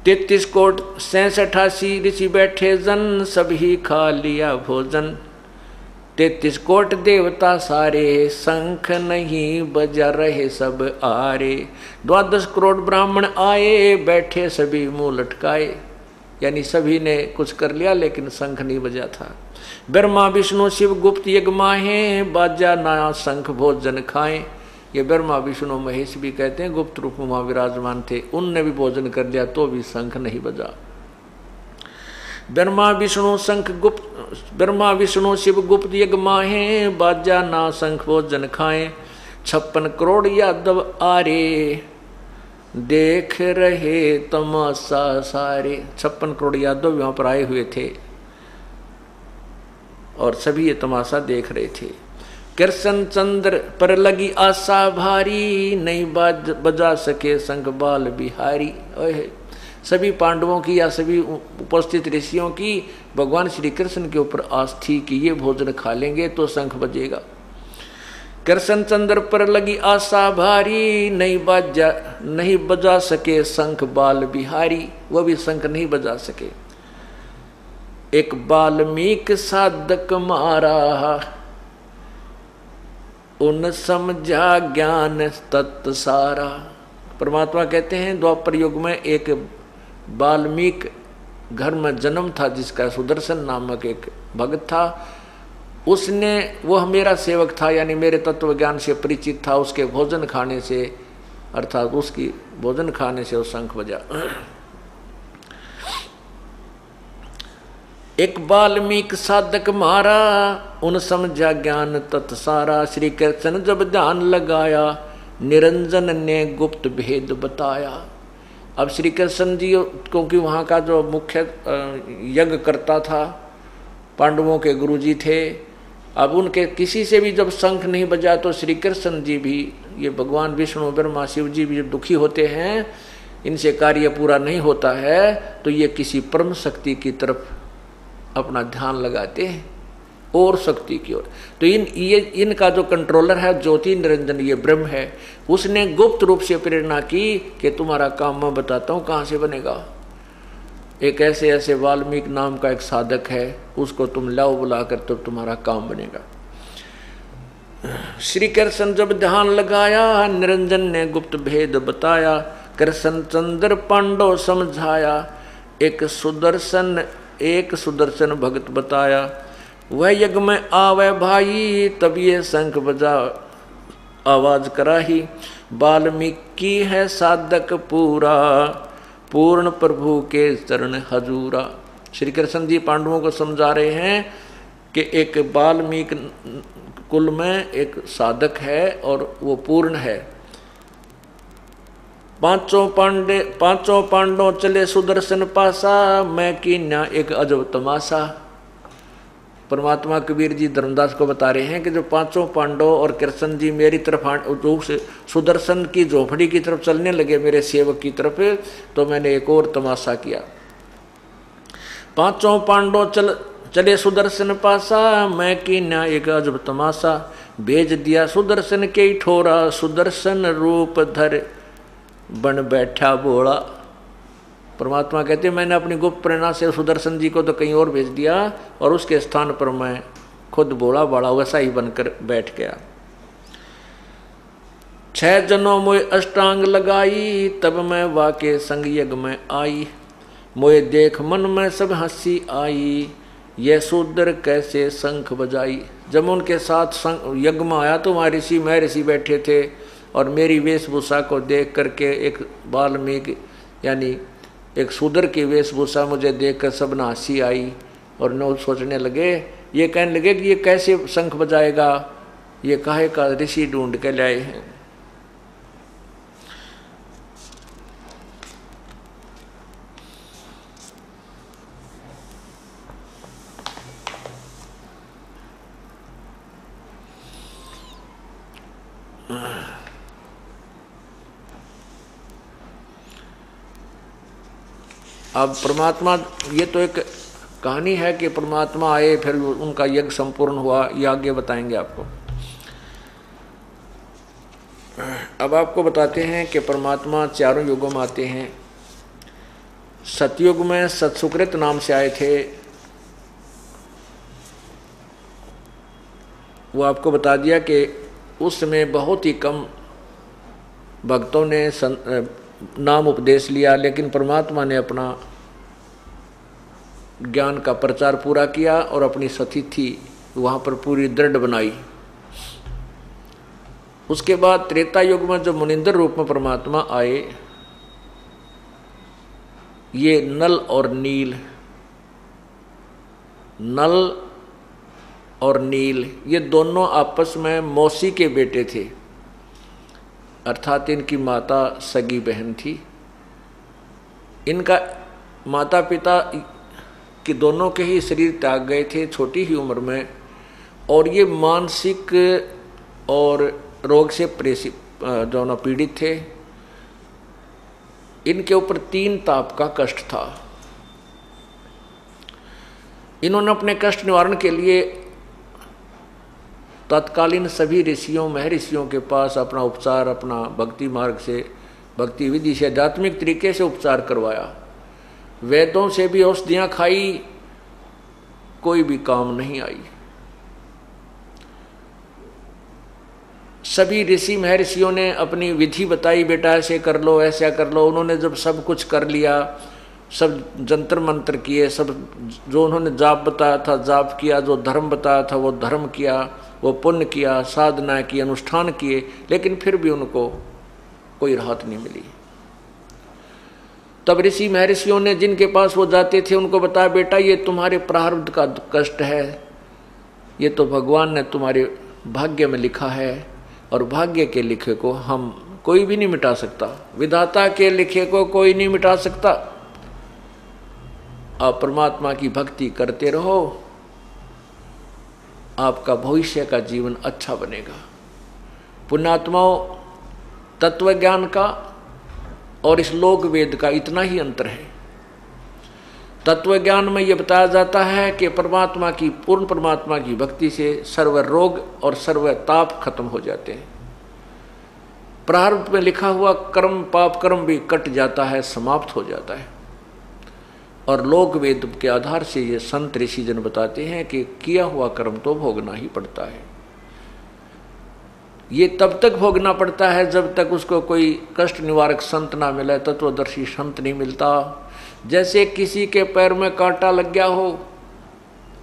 33 कोट 86 ऋषि बैठे जन, सभी खा लिया भोजन। 33 कोट देवता सारे, शंख नहीं बजा रहे सब आरे। 12 करोड़ ब्राह्मण आए, बैठे सभी मुंह लटकाए। यानी सभी ने कुछ कर लिया लेकिन शंख नहीं बजा था। ब्रह्मा विष्णु शिव गुप्त यज्ञ माहे, बाजा ना शंख भोजन खाएं। ये ब्रह्मा विष्णु महेश भी कहते हैं गुप्त रूप में विराजमान थे, उनने भी भोजन कर लिया तो भी शंख नहीं बजा। ब्रह्मा विष्णु शिव गुप्त यज्ञ माहे, बाजा ना शंख भोजन खाएं। 56 करोड़ यादव आरे, देख रहे तमाशा सारे। 56 करोड़ यादव वहां पर आए हुए थे और सभी ये तमाशा देख रहे थे। कृष्ण चंद्र पर लगी आशा भारी, नहीं बजा सके शंख बाल बिहारी। सभी पांडवों की या सभी उपस्थित ऋषियों की भगवान श्री कृष्ण के ऊपर आस थी कि ये भोजन खा लेंगे तो शंख बजेगा। कृष्ण चंद्र पर लगी आशा भारी, नहीं बजा सके शंख बाल बिहारी। वह भी शंख नहीं बजा सके। एक वाल्मीकि साधक मारा, उन समझा ज्ञान तत्व सारा। परमात्मा कहते हैं द्वापर युग में एक वाल्मीकि घर में जन्म था जिसका सुदर्शन नामक एक भक्त था। उसने, वह मेरा सेवक था यानी मेरे तत्व ज्ञान से परिचित था। उसके भोजन खाने से, अर्थात उसकी भोजन खाने से वो शंख बजा। एक वाल्मीकि साधक मारा, उन समझा ज्ञान तत् सारा। श्री कृष्ण जब ध्यान लगाया, निरंजन ने गुप्त भेद बताया। अब श्री कृष्ण जी क्योंकि वहाँ का जो मुख्य यज्ञ करता था पांडवों के गुरुजी थे। अब उनके किसी से भी जब शंख नहीं बजा तो श्री कृष्ण जी भी, ये भगवान विष्णु ब्रह्मा शिव जी भी जब दुखी होते हैं, इनसे कार्य पूरा नहीं होता है, तो ये किसी परम शक्ति की तरफ अपना ध्यान लगाते हैं और शक्ति की ओर। तो इनका जो कंट्रोलर है ज्योति निरंजन, ये ब्रह्म है, उसने गुप्त रूप से प्रेरणा की कि तुम्हारा काम मैं बताता हूँ कहाँ से बनेगा। एक ऐसे वाल्मीकि नाम का एक साधक है, उसको तुम लाओ बुलाकर, तो तुम्हारा काम बनेगा। श्री कृष्ण जब ध्यान लगाया, निरंजन ने गुप्त भेद बताया, कृष्ण चंद्र पांडव समझाया, एक सुदर्शन भगत बताया, वह यज्ञ में आवे भाई, तब ये शंख बजा आवाज कराही, वाल्मीकि है साधक पूरा, पूर्ण प्रभु के चरण हजूरा। श्री कृष्ण जी पांडवों को समझा रहे हैं कि एक वाल्मीकि कुल में एक साधक है और वो पूर्ण है। पांचों पांडव चले सुदर्शन पासा, मैं कीन्या एक अजब तमाशा। परमात्मा कबीर जी धर्मदास को बता रहे हैं कि जो पांचों पांडव और कृष्ण जी मेरी तरफ सुदर्शन की झोपड़ी की तरफ चलने लगे, मेरे सेवक की तरफ, तो मैंने एक और तमाशा किया। पांचों पांडव चले सुदर्शन पासा, मैं कीन्या एक अजब तमाशा, भेज दिया सुदर्शन के ठोरा, सुदर्शन रूप धर बन बैठा बोला। परमात्मा कहते हैं मैंने अपनी गुप्त प्रेरणा से सुदर्शन जी को तो कहीं और भेज दिया, और उसके स्थान पर मैं खुद बोला बड़ा वैसा ही बनकर बैठ गया। 6 जनों मोए अष्टांग लगाई, तब मैं वाके संग यज्ञ में आई, मोए देख मन में सब हंसी आई, यह शूद्र कैसे शंख बजाई। जब उनके साथ यज्ञ में आया तो वहाँ मैं ऋषि बैठे थे, और मेरी वेशभूषा को देख करके एक वाल्मीकि यानी एक शूद्र की वेशभूषा मुझे देखकर सब न हंसी आई, और न सोचने लगे, ये कहने लगे कि ये कैसे शंख बजाएगा, ये काहे का ऋषि ढूंढ के लाए हैं। अब परमात्मा, ये तो एक कहानी है कि परमात्मा आए फिर उनका यज्ञ संपूर्ण हुआ, ये आगे बताएंगे आपको। अब आपको बताते हैं कि परमात्मा चारों युगों में आते हैं। सतयुग में सत्सुकृत नाम से आए थे, वो आपको बता दिया कि उस समय बहुत ही कम भक्तों ने नाम उपदेश लिया, लेकिन परमात्मा ने अपना ज्ञान का प्रचार पूरा किया और अपनी सतिथि वहाँ पर पूरी दृढ़ बनाई। उसके बाद त्रेता युग में जब मुनिंदर रूप में परमात्मा आए, ये नल और नील ये दोनों आपस में मौसी के बेटे थे, अर्थात इनकी माता सगी बहन थी। इनका माता पिता कि दोनों के ही शरीर त्याग गए थे छोटी ही उम्र में, और ये मानसिक और रोग से जो न पीड़ित थे। इनके ऊपर 3 ताप का कष्ट था। इन्होंने अपने कष्ट निवारण के लिए तत्कालीन सभी ऋषियों महर्षियों के पास अपना उपचार, अपना भक्ति मार्ग से, भक्ति विधि से, आध्यात्मिक तरीके से उपचार करवाया। वेदों से भी औषधियां खाई, कोई भी काम नहीं आई। सभी ऋषि महर्षियों ने अपनी विधि बताई, बेटा ऐसे कर लो, ऐसा कर लो। उन्होंने जब सब कुछ कर लिया, सब जंतर मंत्र किए, सब जो उन्होंने जाप बताया था जाप किया, जो धर्म बताया था वो धर्म किया, वो पुण्य किया, साधना की, अनुष्ठान किए, लेकिन फिर भी उनको कोई राहत नहीं मिली। तब ऋषि महर्षियों ने जिनके पास वो जाते थे उनको बताया, बेटा ये तुम्हारे प्रारब्ध का कष्ट है, ये तो भगवान ने तुम्हारे भाग्य में लिखा है, और भाग्य के लिखे को हम कोई भी नहीं मिटा सकता, विधाता के लिखे को कोई नहीं मिटा सकता। आप परमात्मा की भक्ति करते रहो, आपका भविष्य का जीवन अच्छा बनेगा। पुण्यात्माओं, तत्व ज्ञान का और इस लोक वेद का इतना ही अंतर है। तत्व ज्ञान में यह बताया जाता है कि परमात्मा की, पूर्ण परमात्मा की भक्ति से सर्व रोग और सर्व ताप खत्म हो जाते हैं। प्रारब्ध में लिखा हुआ कर्म, पाप कर्म भी कट जाता है, समाप्त हो जाता है। और लोक वेद के आधार से ये संत ऋषि जन बताते हैं कि किया हुआ कर्म तो भोगना ही पड़ता है। ये तब तक भोगना पड़ता है जब तक उसको कोई कष्ट निवारक संत ना मिले, तत्वदर्शी संत नहीं मिलता। जैसे किसी के पैर में कांटा लग गया हो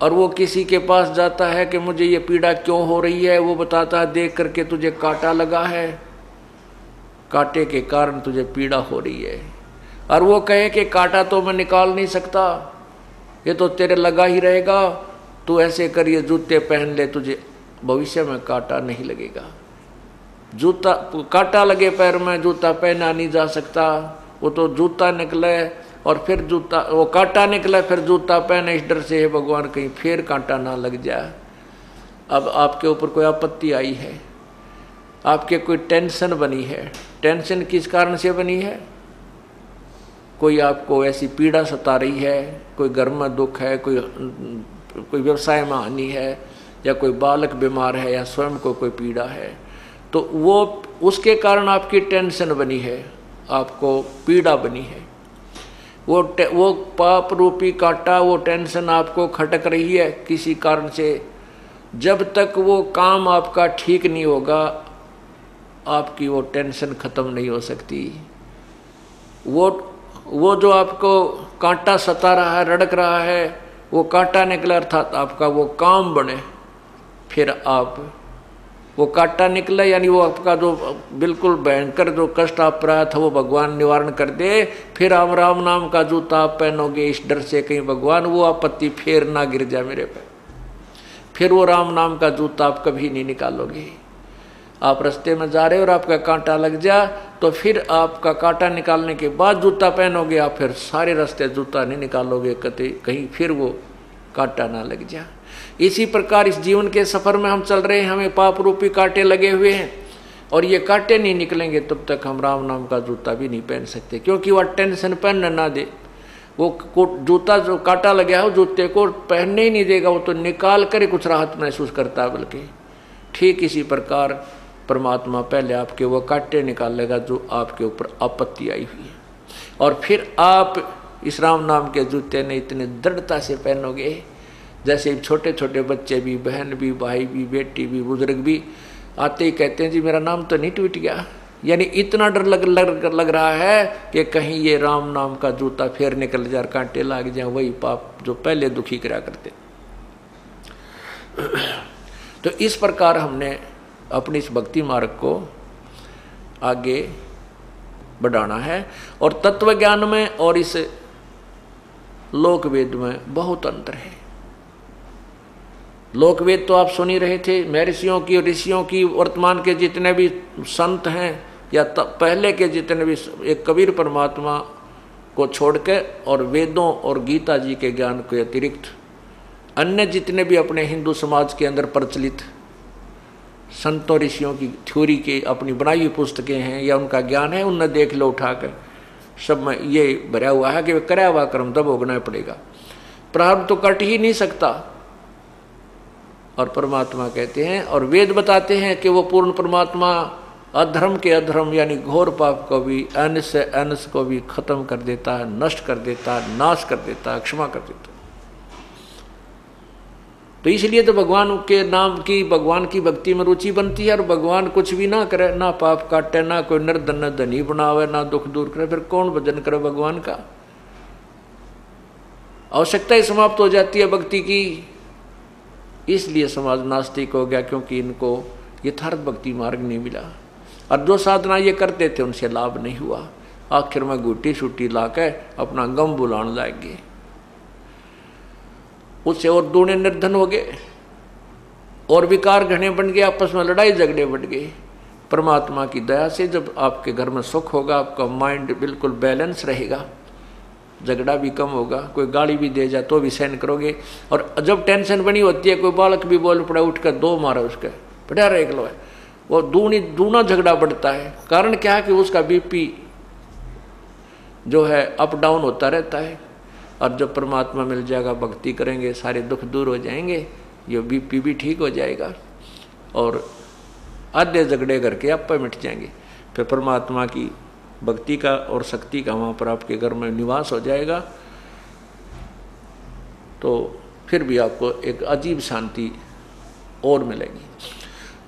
और वो किसी के पास जाता है कि मुझे ये पीड़ा क्यों हो रही है, वो बताता है देख करके तुझे कांटा लगा है, कांटे के कारण तुझे पीड़ा हो रही है। और वो कहे कि कांटा तो मैं निकाल नहीं सकता, ये तो तेरे लगा ही रहेगा, तू ऐसे कर ये जूते पहन ले, तुझे भविष्य में कांटा नहीं लगेगा। जूता, कांटा लगे पैर में, जूता पहना नहीं जा सकता। वो तो जूता निकले और फिर जूता, वो कांटा निकले फिर जूता पहने, इस डर से है भगवान कहीं फिर कांटा ना लग जाए। अब आपके ऊपर कोई आपत्ति आई है, आपके कोई टेंशन बनी है। टेंशन किस कारण से बनी है? कोई आपको ऐसी पीड़ा सता रही है, कोई घर में दुख है, कोई व्यवसाय में हानि है, या कोई बालक बीमार है, या स्वयं को कोई पीड़ा है, तो वो उसके कारण आपकी टेंशन बनी है, आपको पीड़ा बनी है। वो पाप रूपी कांटा, वो टेंशन आपको खटक रही है किसी कारण से। जब तक वो काम आपका ठीक नहीं होगा, आपकी वो टेंशन खत्म नहीं हो सकती। वो जो आपको कांटा सता रहा है, रड़क रहा है, वो कांटा निकला अर्थात आपका वो काम बने, फिर आप वो कांटा निकला, यानी वो आपका जो बिल्कुल भयंकर जो कष्ट आप रहा था वो भगवान निवारण कर दे। फिर आप राम नाम का जूता आप पहनोगे इस डर से कहीं भगवान वो आपत्ति फिर ना गिर जाए मेरे पे। फिर वो राम नाम का जूता आप कभी नहीं निकालोगे। आप रास्ते में जा रहे हो और आपका कांटा लग जा, तो फिर आपका कांटा निकालने के बाद जूता पहनोगे, आप फिर सारे रास्ते जूता नहीं निकालोगे कहीं फिर वो कांटा ना लग जा। इसी प्रकार इस जीवन के सफर में हम चल रहे हैं, हमें पाप रूपी कांटे लगे हुए हैं, और ये कांटे नहीं निकलेंगे तब तक हम राम नाम का जूता भी नहीं पहन सकते, क्योंकि वह टेंशन पहनने ना दे। वो जूता जो कांटा लगा है, वो जूते को पहनने ही नहीं देगा, वो तो निकाल कर ही कुछ राहत महसूस करता है। बल्कि ठीक इसी प्रकार परमात्मा पहले आपके वो कांटे निकालेगा जो आपके ऊपर आपत्ति आई हुई है, और फिर आप इस राम नाम के जूते ने इतने दृढ़ता से पहनोगे जैसे छोटे छोटे बच्चे भी, बहन भी, भाई भी, बेटी भी, बुजुर्ग भी आते ही कहते हैं जी मेरा नाम तो नहीं टूट गया। यानी इतना डर लग रहा है कि कहीं ये राम नाम का जूता फिर निकल जाए, कांटे लग जाए, वही पाप जो पहले दुखी करा करते। तो इस प्रकार हमने अपनी इस भक्ति मार्ग को आगे बढ़ाना है। और तत्व ज्ञान में और इस लोक वेद में बहुत अंतर है। लोक वेद तो आप सुन ही रहे थे, महर्षियों की, ऋषियों की, वर्तमान के जितने भी संत हैं या पहले के जितने भी, एक कबीर परमात्मा को छोड़ के और वेदों और गीता जी के ज्ञान के अतिरिक्त अन्य जितने भी अपने हिंदू समाज के अंदर प्रचलित संतों ऋषियों की थ्योरी के अपनी बनाई हुई पुस्तकें हैं या उनका ज्ञान है, उनने देख लो उठाकर, सब में ये भरा हुआ है कि कराया हुआ कर्म तब भोगना पड़ेगा, प्रारब्ध तो कट ही नहीं सकता। और परमात्मा कहते हैं और वेद बताते हैं कि वो पूर्ण परमात्मा अधर्म के अधर्म यानी घोर पाप को भी, अंश से अंश को भी खत्म कर देता है, नष्ट कर देता है, नाश कर देता है, क्षमा कर देता है। तो इसलिए तो भगवान के नाम की, भगवान की भक्ति में रुचि बनती है। और भगवान कुछ भी ना करे, ना पाप काटे, ना कोई निर्धन धनी बनावे, ना दुख दूर करे, फिर कौन भजन करे भगवान का? आवश्यकता ही समाप्त हो जाती है भक्ति की। इसलिए समाज नास्तिक हो गया, क्योंकि इनको यथार्थ भक्ति मार्ग नहीं मिला और जो साधना ये करते थे उनसे लाभ नहीं हुआ। आखिर में गुटी सूटी ला के अपना गम बुलाने लागे, उससे और दूने निर्धन हो गए और विकार घने बन गए, आपस में लड़ाई झगड़े बढ़ गए। परमात्मा की दया से जब आपके घर में सुख होगा, आपका माइंड बिल्कुल बैलेंस रहेगा, झगड़ा भी कम होगा, कोई गाली भी दे जाए तो भी सहन करोगे। और जब टेंशन बनी होती है, कोई बालक भी बोल पड़ा, उठ कर दो मारो उसके, बेटा रेख लो है, वो दूना झगड़ा बढ़ता है। कारण क्या है कि उसका बीपी जो है अप डाउन होता रहता है। और जब परमात्मा मिल जाएगा, भक्ति करेंगे, सारे दुख दूर हो जाएंगे, ये बीपी भी ठीक हो जाएगा और आधे झगड़े करके आप पे मिट जाएंगे। फिर परमात्मा की भक्ति का और शक्ति का वहाँ पर आपके घर में निवास हो जाएगा, तो फिर भी आपको एक अजीब शांति और मिलेगी।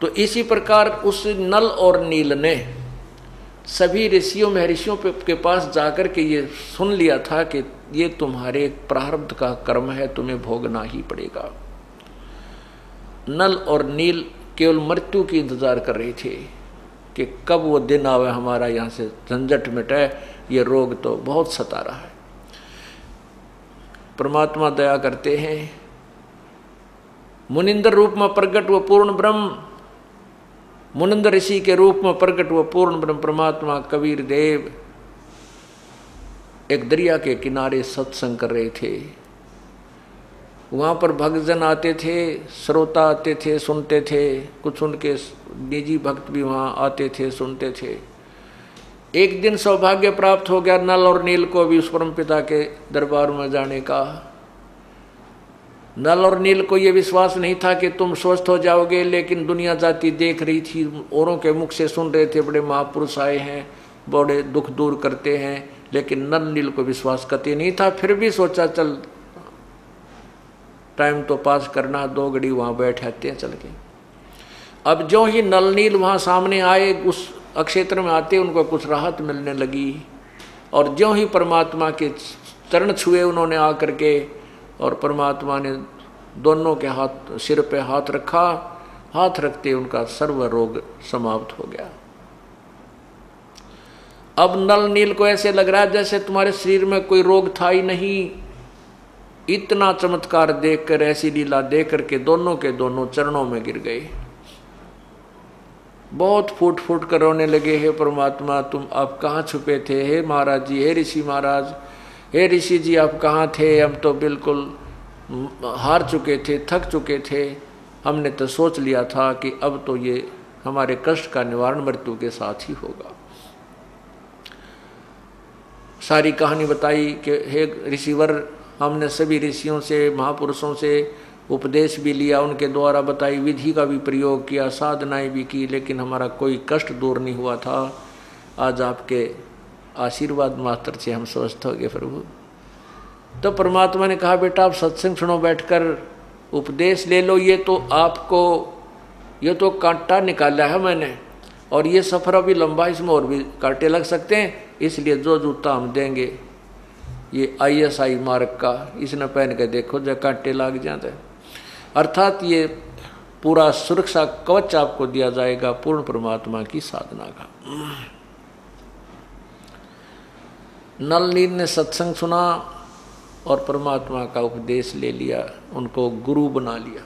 तो इसी प्रकार उस नल और नील ने सभी ऋषियों महर्षियों के पास जाकर के ये सुन लिया था कि ये तुम्हारे प्रारब्ध का कर्म है, तुम्हें भोगना ही पड़ेगा। नल और नील केवल मृत्यु की इंतजार कर रहे थे कि कब वो दिन आवे, हमारा यहाँ से झंझट मिटे, ये रोग तो बहुत सता रहा है। परमात्मा दया करते हैं, मुनिंद्र रूप में प्रकट वो पूर्ण ब्रह्म, मुनिंद्र ऋषि के रूप में प्रकट वो पूर्ण ब्रह्म परमात्मा कबीर देव एक दरिया के किनारे सत्संग कर रहे थे। वहाँ पर भक्तजन आते थे, श्रोता आते थे, सुनते थे, कुछ उनके निजी भक्त भी वहाँ आते थे, सुनते थे। एक दिन सौभाग्य प्राप्त हो गया नल और नील को भी उस परमपिता के दरबार में जाने का। नल और नील को ये विश्वास नहीं था कि तुम स्वस्थ हो जाओगे, लेकिन दुनिया जाति देख रही थी, औरों के मुख से सुन रहे थे, बड़े महापुरुष आए हैं, बड़े दुख दूर करते हैं, लेकिन नल नील को विश्वास कतई नहीं था। फिर भी सोचा चल टाइम तो पास करना, 2 घड़ी वहाँ बैठ आते हैं चल के। अब जो ही नल नील वहाँ सामने आए, उस अक्षेत्र में आते उनको कुछ राहत मिलने लगी, और जो ही परमात्मा के चरण छुए उन्होंने आकर के, और परमात्मा ने दोनों के हाथ सिर पे हाथ रखा, हाथ रखते उनका सर्व रोग समाप्त हो गया। अब नल नील को ऐसे लग रहा है जैसे तुम्हारे शरीर में कोई रोग था ही नहीं। इतना चमत्कार देखकर, ऐसी लीला देख करके दोनों के दोनों चरणों में गिर गए, बहुत फूट फूट कर रोने लगे। हे परमात्मा, तुम आप कहाँ छुपे थे? हे महाराज जी, हे ऋषि महाराज, हे ऋषि जी आप कहाँ थे? हम तो बिल्कुल हार चुके थे, थक चुके थे, हमने तो सोच लिया था कि अब तो ये हमारे कष्ट का निवारण मृत्यु के साथ ही होगा। सारी कहानी बताई कि हे ऋषिवर, हमने सभी ऋषियों से, महापुरुषों से उपदेश भी लिया, उनके द्वारा बताई विधि का भी प्रयोग किया, साधनाएं भी की, लेकिन हमारा कोई कष्ट दूर नहीं हुआ था। आज आपके आशीर्वाद मात्र से हम स्वस्थ हो गए प्रभु। तो परमात्मा ने कहा, बेटा आप सत्संग सुनो, बैठकर उपदेश ले लो। ये तो आपको, ये तो कांटा निकाला है मैंने, और ये सफ़र अभी लंबा, इसमें और भी कांटे लग सकते हैं, इसलिए जो जूता हम देंगे ये ISI मार्ग का, इसने पहन के देखो जब कांटे लग जाते। अर्थात ये पूरा सुरक्षा कवच आपको दिया जाएगा पूर्ण परमात्मा की साधना का। नल नील ने सत्संग सुना और परमात्मा का उपदेश ले लिया, उनको गुरु बना लिया।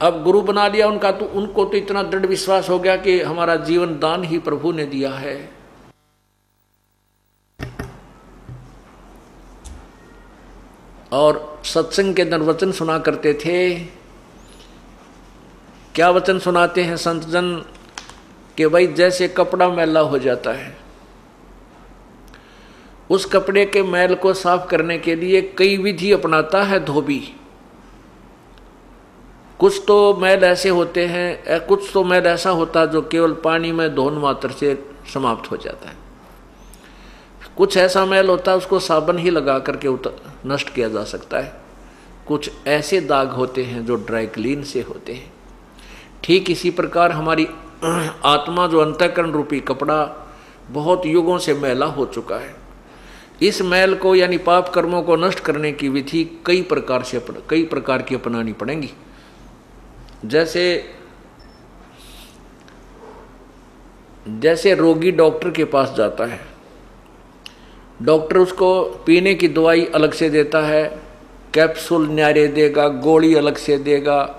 अब गुरु बना लिया उनका, तो उनको तो इतना दृढ़ विश्वास हो गया कि हमारा जीवन दान ही प्रभु ने दिया है। और सत्संग के अंदर वचन सुना करते थे। क्या वचन सुनाते हैं संत जन? कि भाई जैसे कपड़ा मैला हो जाता है, उस कपड़े के मैल को साफ करने के लिए कई विधि अपनाता है धोबी। कुछ तो मैल ऐसे होते हैं, कुछ तो मैल ऐसा होता है जो केवल पानी में धोन मात्र से समाप्त हो जाता है। कुछ ऐसा मैल होता है उसको साबुन ही लगा करके नष्ट किया जा सकता है। कुछ ऐसे दाग होते हैं जो ड्राई क्लीन से होते हैं। ठीक इसी प्रकार हमारी आत्मा जो अंतःकरण रूपी कपड़ा बहुत युगों से मैला हो चुका है, इस मैल को यानी पाप कर्मों को नष्ट करने की विधि कई प्रकार की अपनानी पड़ेंगी। जैसे रोगी डॉक्टर के पास जाता है, डॉक्टर उसको पीने की दवाई अलग से देता है, कैप्सूल न्यारे देगा, गोली अलग से देगा,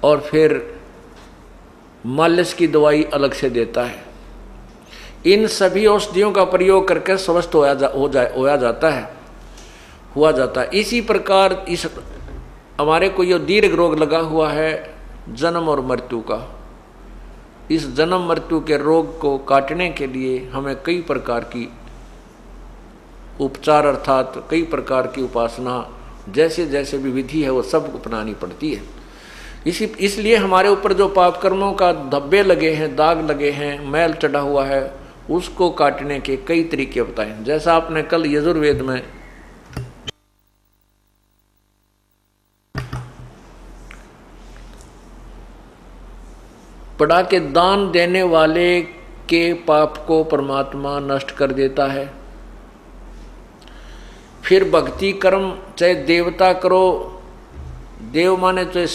और फिर मालिश की दवाई अलग से देता है। इन सभी औषधियों का प्रयोग करके स्वस्थ हुआ जाता है। इसी प्रकार इस हमारे को ये दीर्घ रोग लगा हुआ है जन्म और मृत्यु का। इस जन्म मृत्यु के रोग को काटने के लिए हमें कई प्रकार की उपचार अर्थात कई प्रकार की उपासना जैसे जैसे भी विधि है वो सब अपनानी पड़ती है। इसलिए हमारे ऊपर जो पाप कर्मों का धब्बे लगे हैं, दाग लगे हैं, मैल चढ़ा हुआ है, उसको काटने के कई तरीके बताए। जैसा आपने कल यजुर्वेद में पढ़ा के दान देने वाले के पाप को परमात्मा नष्ट कर देता है। फिर भक्ति कर्म चाहे देवता करो, देव माने चाहे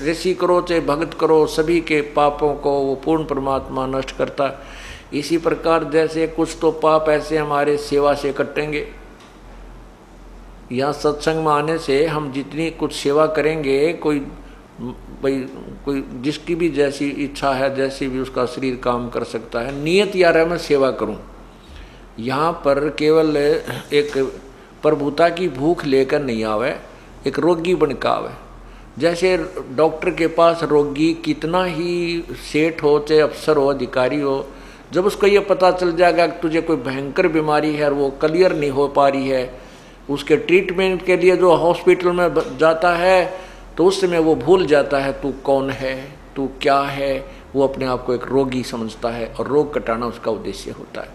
ऋषि करो चाहे भक्त करो, सभी के पापों को वो पूर्ण परमात्मा नष्ट करता। इसी प्रकार जैसे कुछ तो पाप ऐसे हमारे सेवा से कटेंगे। यहाँ सत्संग में आने से हम जितनी कुछ सेवा करेंगे, कोई जिसकी भी जैसी इच्छा है, जैसी भी उसका शरीर काम कर सकता है, नियत यार है मैं सेवा करूं। यहाँ पर केवल एक प्रभुता की भूख लेकर नहीं आवे, एक रोगी बन के आवे। जैसे डॉक्टर के पास रोगी कितना ही सेठ हो चाहे अफसर हो अधिकारी हो, जब उसको ये पता चल जाएगा कि तुझे कोई भयंकर बीमारी है और वो क्लियर नहीं हो पा रही है, उसके ट्रीटमेंट के लिए जो हॉस्पिटल में जाता है तो उस समय वो भूल जाता है तू कौन है, तू क्या है। वो अपने आप को एक रोगी समझता है और रोग कटाना उसका उद्देश्य होता है।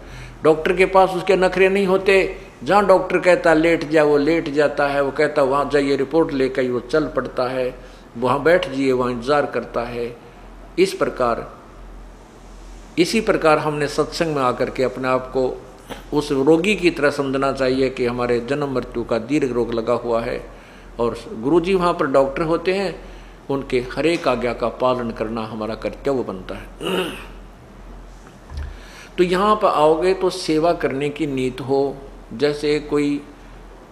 डॉक्टर के पास उसके नखरे नहीं होते। जहाँ डॉक्टर कहता लेट जा वो लेट जाता है, वो कहता वहाँ जाइए रिपोर्ट लेकर वो चल पड़ता है, वहाँ बैठ जाइए वहाँ इंतजार करता है। इसी प्रकार हमने सत्संग में आकर के अपने आप को उस रोगी की तरह समझना चाहिए कि हमारे जन्म मृत्यु का दीर्घ रोग लगा हुआ है और गुरुजी वहाँ पर डॉक्टर होते हैं, उनके हर एक आज्ञा का पालन करना हमारा कर्तव्य बनता है। तो यहाँ पर आओगे तो सेवा करने की नीत हो। जैसे कोई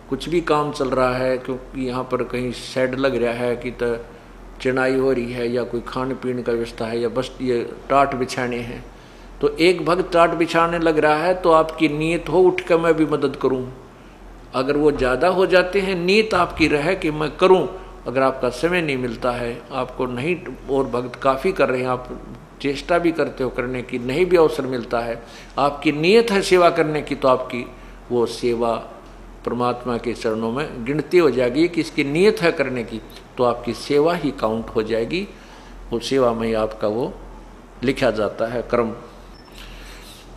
कुछ भी काम चल रहा है, क्योंकि यहाँ पर कहीं शेड लग रहा है कि तो चिनाई हो रही है या कोई खाने पीने का व्यवस्था है या बस ये टाट बिछाने हैं, तो एक भक्त टाट बिछाने लग रहा है तो आपकी नीयत हो उठ कर मैं भी मदद करूं। अगर वो ज़्यादा हो जाते हैं, नीयत आपकी रहे कि मैं करूं। अगर आपका समय नहीं मिलता है, आपको नहीं और भक्त काफ़ी कर रहे हैं, आप चेष्टा भी करते हो करने की, नहीं भी अवसर मिलता है, आपकी नीयत है सेवा करने की, तो आपकी वो सेवा परमात्मा के चरणों में गिनती हो जाएगी कि इसकी नीयत है करने की, तो आपकी सेवा ही काउंट हो जाएगी। वो सेवा में ही आपका वो लिखा जाता है कर्म।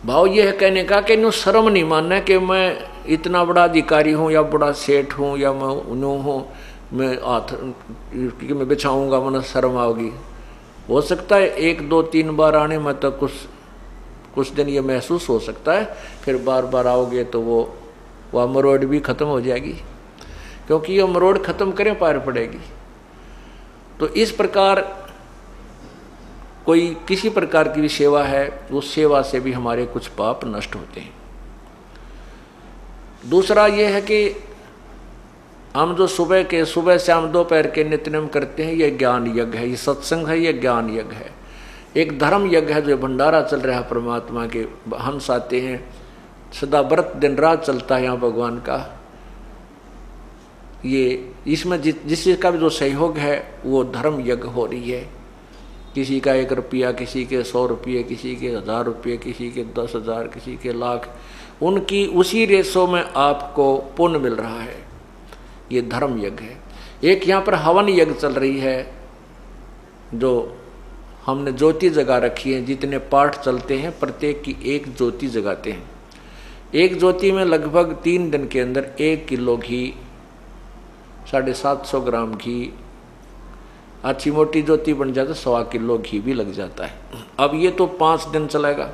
भाव ये है कहने का कि नो शर्म नहीं मानना कि मैं इतना बड़ा अधिकारी हूँ या बड़ा सेठ हूँ या मैं उन्हों हूँ, मैं कि मैं बिछाऊँगा मन शर्म आओगी। हो सकता है 1 2 3 बार आने में तो कुछ दिन ये महसूस हो सकता है, फिर बार बार आओगे तो वो अमरोड भी ख़त्म हो जाएगी, क्योंकि ये अमरोड ख़त्म करें पार पड़ेगी। तो इस प्रकार कोई किसी प्रकार की भी सेवा है, उस सेवा से भी हमारे कुछ पाप नष्ट होते हैं। दूसरा ये है कि हम जो सुबह शाम दोपहर के नित्यनेम करते हैं, ये ज्ञान यज्ञ है, ये सत्संग है, ये ज्ञान यज्ञ है। एक धर्म यज्ञ है जो भंडारा चल रहा है, परमात्मा के हंस आते हैं, सदा व्रत दिन रात चलता है यहाँ भगवान का। ये इसमें जिस चीज़ का भी जो सहयोग है वो धर्म यज्ञ हो रही है। किसी का 1 रुपया, किसी के 100 रुपये, किसी के 1000 रुपये, किसी के 10,000, किसी के लाख, उनकी उसी रेशो में आपको पुण्य मिल रहा है। ये धर्म यज्ञ है। एक यहाँ पर हवन यज्ञ चल रही है, जो हमने ज्योति जगा रखी है। जितने पाठ चलते हैं प्रत्येक की एक ज्योति जगाते हैं। एक ज्योति में लगभग 3 दिन के अंदर 1 किलो घी, 750 ग्राम घी, अच्छी मोटी ज्योति बन जाता है 1.25 किलो घी भी लग जाता है। अब ये तो 5 दिन चलेगा।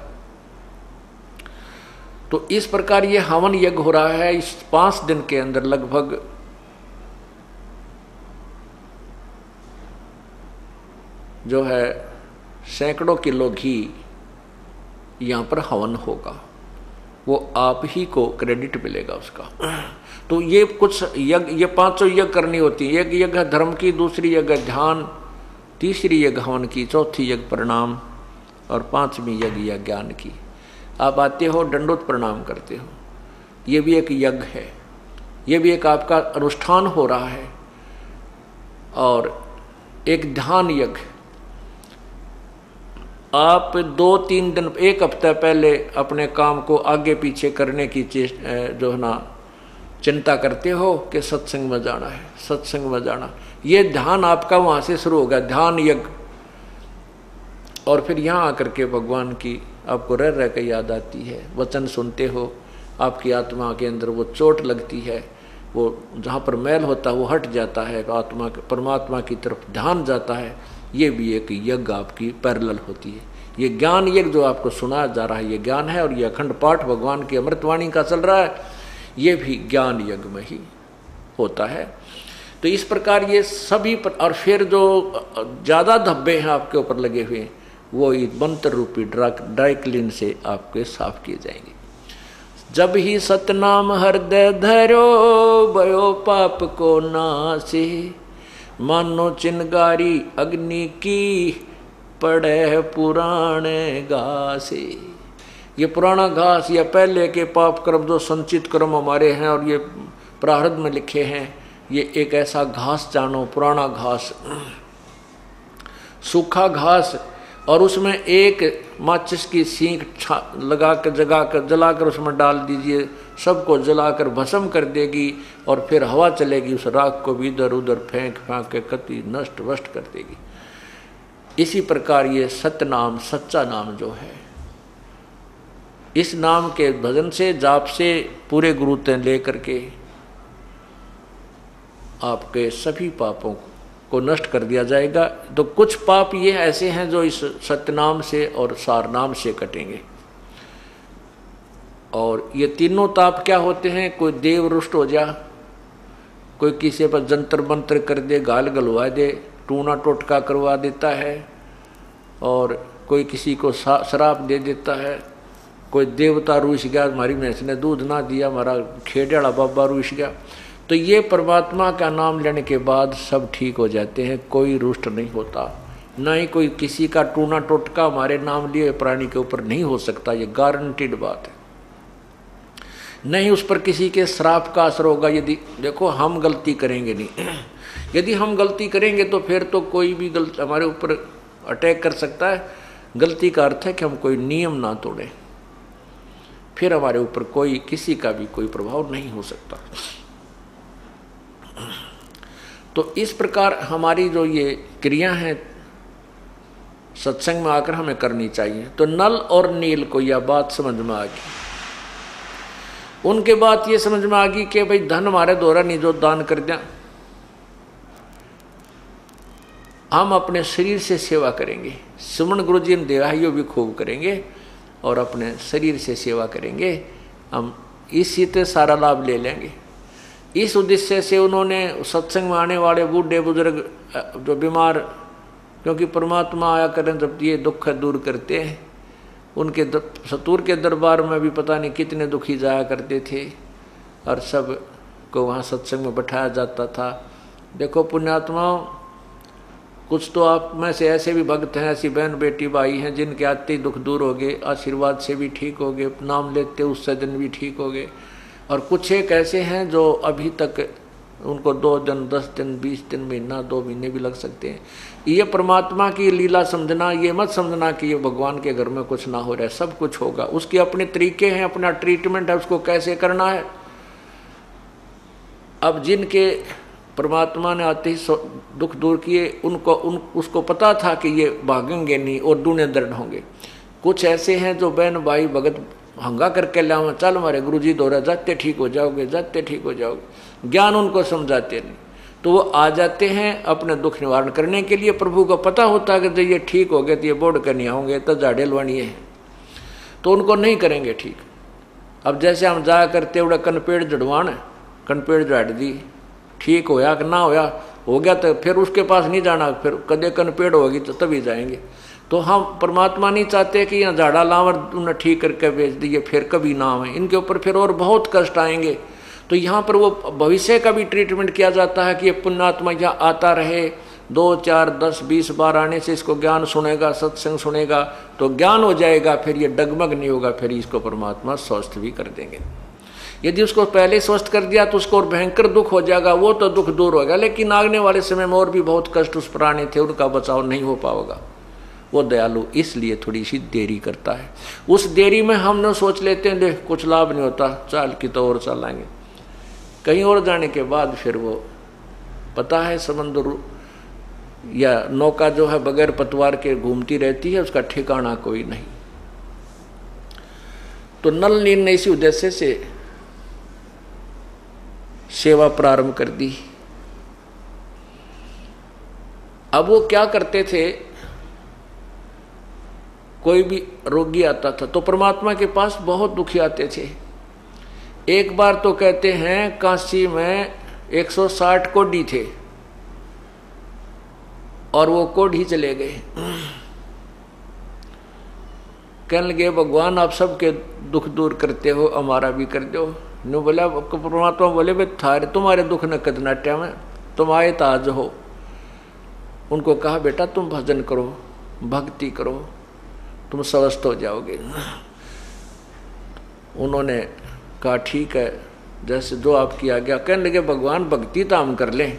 तो इस प्रकार ये हवन यज्ञ हो रहा है। इस 5 दिन के अंदर लगभग जो है सैकड़ों किलो घी यहाँ पर हवन होगा, वो आप ही को क्रेडिट मिलेगा उसका। तो ये कुछ यज्ञ, ये 5 यज्ञ करनी होती है। एक यज्ञ धर्म की, दूसरी यज्ञ ध्यान, तीसरी यज्ञ हवन की, चौथी यज्ञ प्रणाम और 5वीं यज्ञ या ज्ञान की। आप आते हो, दंडोत प्रणाम करते हो, ये भी एक यज्ञ है, ये भी एक आपका अनुष्ठान हो रहा है। और एक ध्यान यज्ञ, आप 2-3 दिन, 1 हफ्ता पहले अपने काम को आगे पीछे करने की जो है ना चिंता करते हो कि सत्संग में जाना है, सत्संग में जाना, ये ध्यान आपका वहाँ से शुरू होगा, ध्यान यज्ञ। और फिर यहाँ आकर के भगवान की आपको रह रह के याद आती है, वचन सुनते हो, आपकी आत्मा के अंदर वो चोट लगती है, वो जहाँ पर मैल होता है वो हट जाता है, आत्मा परमात्मा की तरफ ध्यान जाता है। ये भी एक यज्ञ आपकी पैरेलल होती है। ये ज्ञान यज्ञ जो आपको सुनाया जा रहा है ये ज्ञान है, और ये अखंड पाठ भगवान की अमृतवाणी का चल रहा है, ये भी ज्ञान यज्ञ में ही होता है। तो इस प्रकार ये सभी और फिर जो ज़्यादा धब्बे हैं आपके ऊपर लगे हुए वो मंत्र रूपी ड्राई क्लीन से आपके साफ किए जाएंगे। जब ही सतनाम हृदय धरो भयो पाप को नासे, मानो चिनगारी अग्नि की पड़े पुराने घासे। ये पुराना घास या पहले के पाप कर्म जो संचित कर्म हमारे हैं और ये प्रारब्ध में लिखे हैं, ये एक ऐसा घास जानो, पुराना घास, सूखा घास, और उसमें एक माचिस की सींक लगा कर जलाकर उसमें डाल दीजिए, सबको जलाकर भस्म कर देगी, और फिर हवा चलेगी, उस राख को भी इधर उधर फेंक के कति नष्ट वष्ट कर देगी। इसी प्रकार ये सतनाम, सच्चा नाम जो है, इस नाम के भजन से, जाप से, पूरे गुरुते लेकर के आपके सभी पापों को नष्ट कर दिया जाएगा। तो कुछ पाप ये ऐसे हैं जो इस सतनाम से और सारनाम से कटेंगे। और ये तीनों ताप क्या होते हैं? कोई देव रुष्ट हो जा, कोई किसी पर जंतर मंत्र कर दे, गाल गलवा दे, टूना टोटका करवा देता है, और कोई किसी को शराप दे देता है, कोई देवता रूस गया, हमारी भैंस ने दूध ना दिया, हमारा खेड़े वाला बाबा रूस गया। तो ये परमात्मा का नाम लेने के बाद सब ठीक हो जाते हैं, कोई रुष्ट नहीं होता, ना ही कोई किसी का टूना टोटका हमारे नाम लिए प्राणी के ऊपर नहीं हो सकता, ये गारंटीड बात है। नहीं उस पर किसी के श्राप का असर होगा। यदि देखो हम गलती करेंगे नहीं, यदि हम गलती करेंगे तो फिर तो कोई भी गलती हमारे ऊपर अटैक कर सकता है। गलती का अर्थ है कि हम कोई नियम ना तोड़ें, फिर हमारे ऊपर कोई किसी का भी कोई प्रभाव नहीं हो सकता। तो इस प्रकार हमारी जो ये क्रिया हैं सत्संग में आकर हमें करनी चाहिए। तो नल और नील को यह बात समझ में आ गई। उनके बात ये समझ में आ गई कि भाई धन हमारे द्वारा नहीं जो दान कर दिया, हम अपने शरीर से सेवा करेंगे। सुमन गुरु जी ने देहाइयों भी खूब करेंगे और अपने शरीर से सेवा करेंगे, हम इसी से सारा लाभ ले लेंगे। इस उद्देश्य से उन्होंने सत्संग में आने वाले बूढ़े बुजुर्ग जो बीमार, क्योंकि परमात्मा आया करें जब ये दुख दूर करते हैं, उनके सतूर के दरबार में भी पता नहीं कितने दुखी जाया करते थे, और सब को वहाँ सत्संग में बैठाया जाता था। देखो पुण्यात्माओं, कुछ तो आप में से ऐसे भी भक्त हैं, ऐसी बहन बेटी भाई हैं जिनके आते ही दुख दूर हो गए, आशीर्वाद से भी ठीक हो गए, नाम लेते उससे दिन भी ठीक हो गए। और कुछ एक ऐसे हैं जो अभी तक उनको 2 दिन, 10 दिन, 20 दिन, महीना, 2 महीने भी लग सकते हैं। ये परमात्मा की लीला समझना, ये मत समझना कि ये भगवान के घर में कुछ ना हो रहा है, सब कुछ होगा। उसके अपने तरीके हैं, अपना ट्रीटमेंट है, उसको कैसे करना है। अब जिनके परमात्मा ने आते ही दुख दूर किए, उसको पता था कि ये भागेंगे नहीं और दूने दर्द होंगे। कुछ ऐसे हैं जो बहन भाई भगत हंगा करके लाओ, चल हमारे गुरु जी दोहरा, जाते ठीक हो जाओगे, जाते ठीक हो जाओगे, ज्ञान उनको समझाते नहीं, तो वो आ जाते हैं अपने दुख निवारण करने के लिए। प्रभु को पता होता है कि जब ये ठीक हो गए तो ये बोर्ड करनी होंगे, तो झाड़े लवानिए हैं, तो उनको नहीं करेंगे ठीक। अब जैसे हम जाया करते उड़ा कनपेड़ जड़वान, कनपेड़ झाड़ दी, ठीक होया कि ना होया, हो गया तो फिर उसके पास नहीं जाना, फिर कदे कनपेड़ होगी तो तभी जाएंगे। तो हम परमात्मा नहीं चाहते कि यहाँ झाड़ा लावर उन्हें ठीक करके बेच दिए, फिर कभी ना आए, इनके ऊपर फिर और बहुत कष्ट आएंगे। तो यहाँ पर वो भविष्य का भी ट्रीटमेंट किया जाता है कि ये पुण्यात्मा यहाँ आता रहे, 2, 4, 10, 20 बार आने से इसको ज्ञान सुनेगा, सत्संग सुनेगा तो ज्ञान हो जाएगा, फिर ये डगमग नहीं होगा, फिर इसको परमात्मा स्वस्थ भी कर देंगे। यदि उसको पहले स्वस्थ कर दिया तो उसको और भयंकर दुख हो जाएगा, वो तो दुख दूर होगा, लेकिन आगने वाले समय में और भी बहुत कष्ट उस प्राणी थे, उनका बचाव नहीं हो पाएगा। वो दयालु इसलिए थोड़ी सी देरी करता है। उस देरी में हम न सोच लेते हैं देख कुछ लाभ नहीं होता, चाल की तो और चलाएंगे, कहीं और जाने के बाद फिर वो पता है समुद्र या नौका जो है बगैर पतवार के घूमती रहती है, उसका ठिकाना कोई नहीं। तो नल नील ने इसी उद्देश्य से सेवा प्रारंभ कर दी। अब वो क्या करते थे, कोई भी रोगी आता था तो परमात्मा के पास बहुत दुखी आते थे। एक बार तो कहते हैं काशी में 160 कोढ़ी थे और वो कोढ़ी चले गए। कहने लगे भगवान आप सबके दुख दूर करते हो, हमारा भी कर दो। नो बोला परमात्मा बोले भाई थारे तुम्हारे दुख न कद नाट्या में, तुम आए ताज हो। उनको कहा बेटा तुम भजन करो, भक्ति करो, तुम स्वस्थ हो जाओगे। उन्होंने कहा ठीक है, जैसे जो आपकी आज्ञा। कहने लगे भगवान भक्ति तो हम कर लें,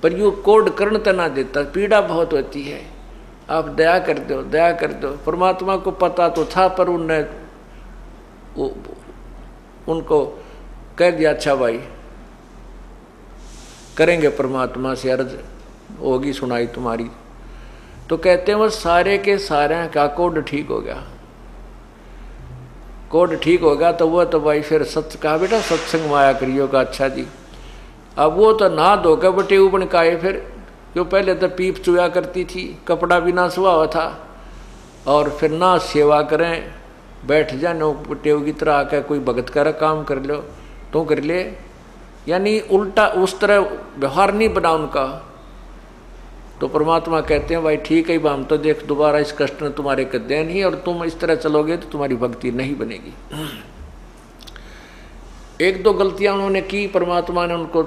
पर यूँ कोड कर्ण तना देता, पीड़ा बहुत होती है, आप दया कर दो, दया कर दो। परमात्मा को पता तो था, पर उनने उनको कह दिया अच्छा भाई करेंगे, परमात्मा से अर्ज होगी सुनाई तुम्हारी। तो कहते हैं वो सारे के सारे का कोड ठीक हो गया। कोड ठीक होगा तो वो तो भाई फिर सत्य कहा बेटा सत्संग माया करियो का। अच्छा जी, अब वो तो नहा धोकर बटे ऊपर काए, फिर क्यों पहले तो पीप चुया करती थी, कपड़ा भी ना सुहा हुआ था, और फिर ना सेवा करें, बैठ जानो टेव की तरह आकर कोई भगत का काम कर लो तो कर ले, यानी उल्टा उस तरह व्यवहार नहीं बना उनका। तो परमात्मा कहते हैं भाई ठीक है, हम तो देख दोबारा इस कष्ट ने तुम्हारे कदे नहीं, और तुम इस तरह चलोगे तो तुम्हारी भक्ति नहीं बनेगी। एक दो गलतियां उन्होंने की, परमात्मा ने उनको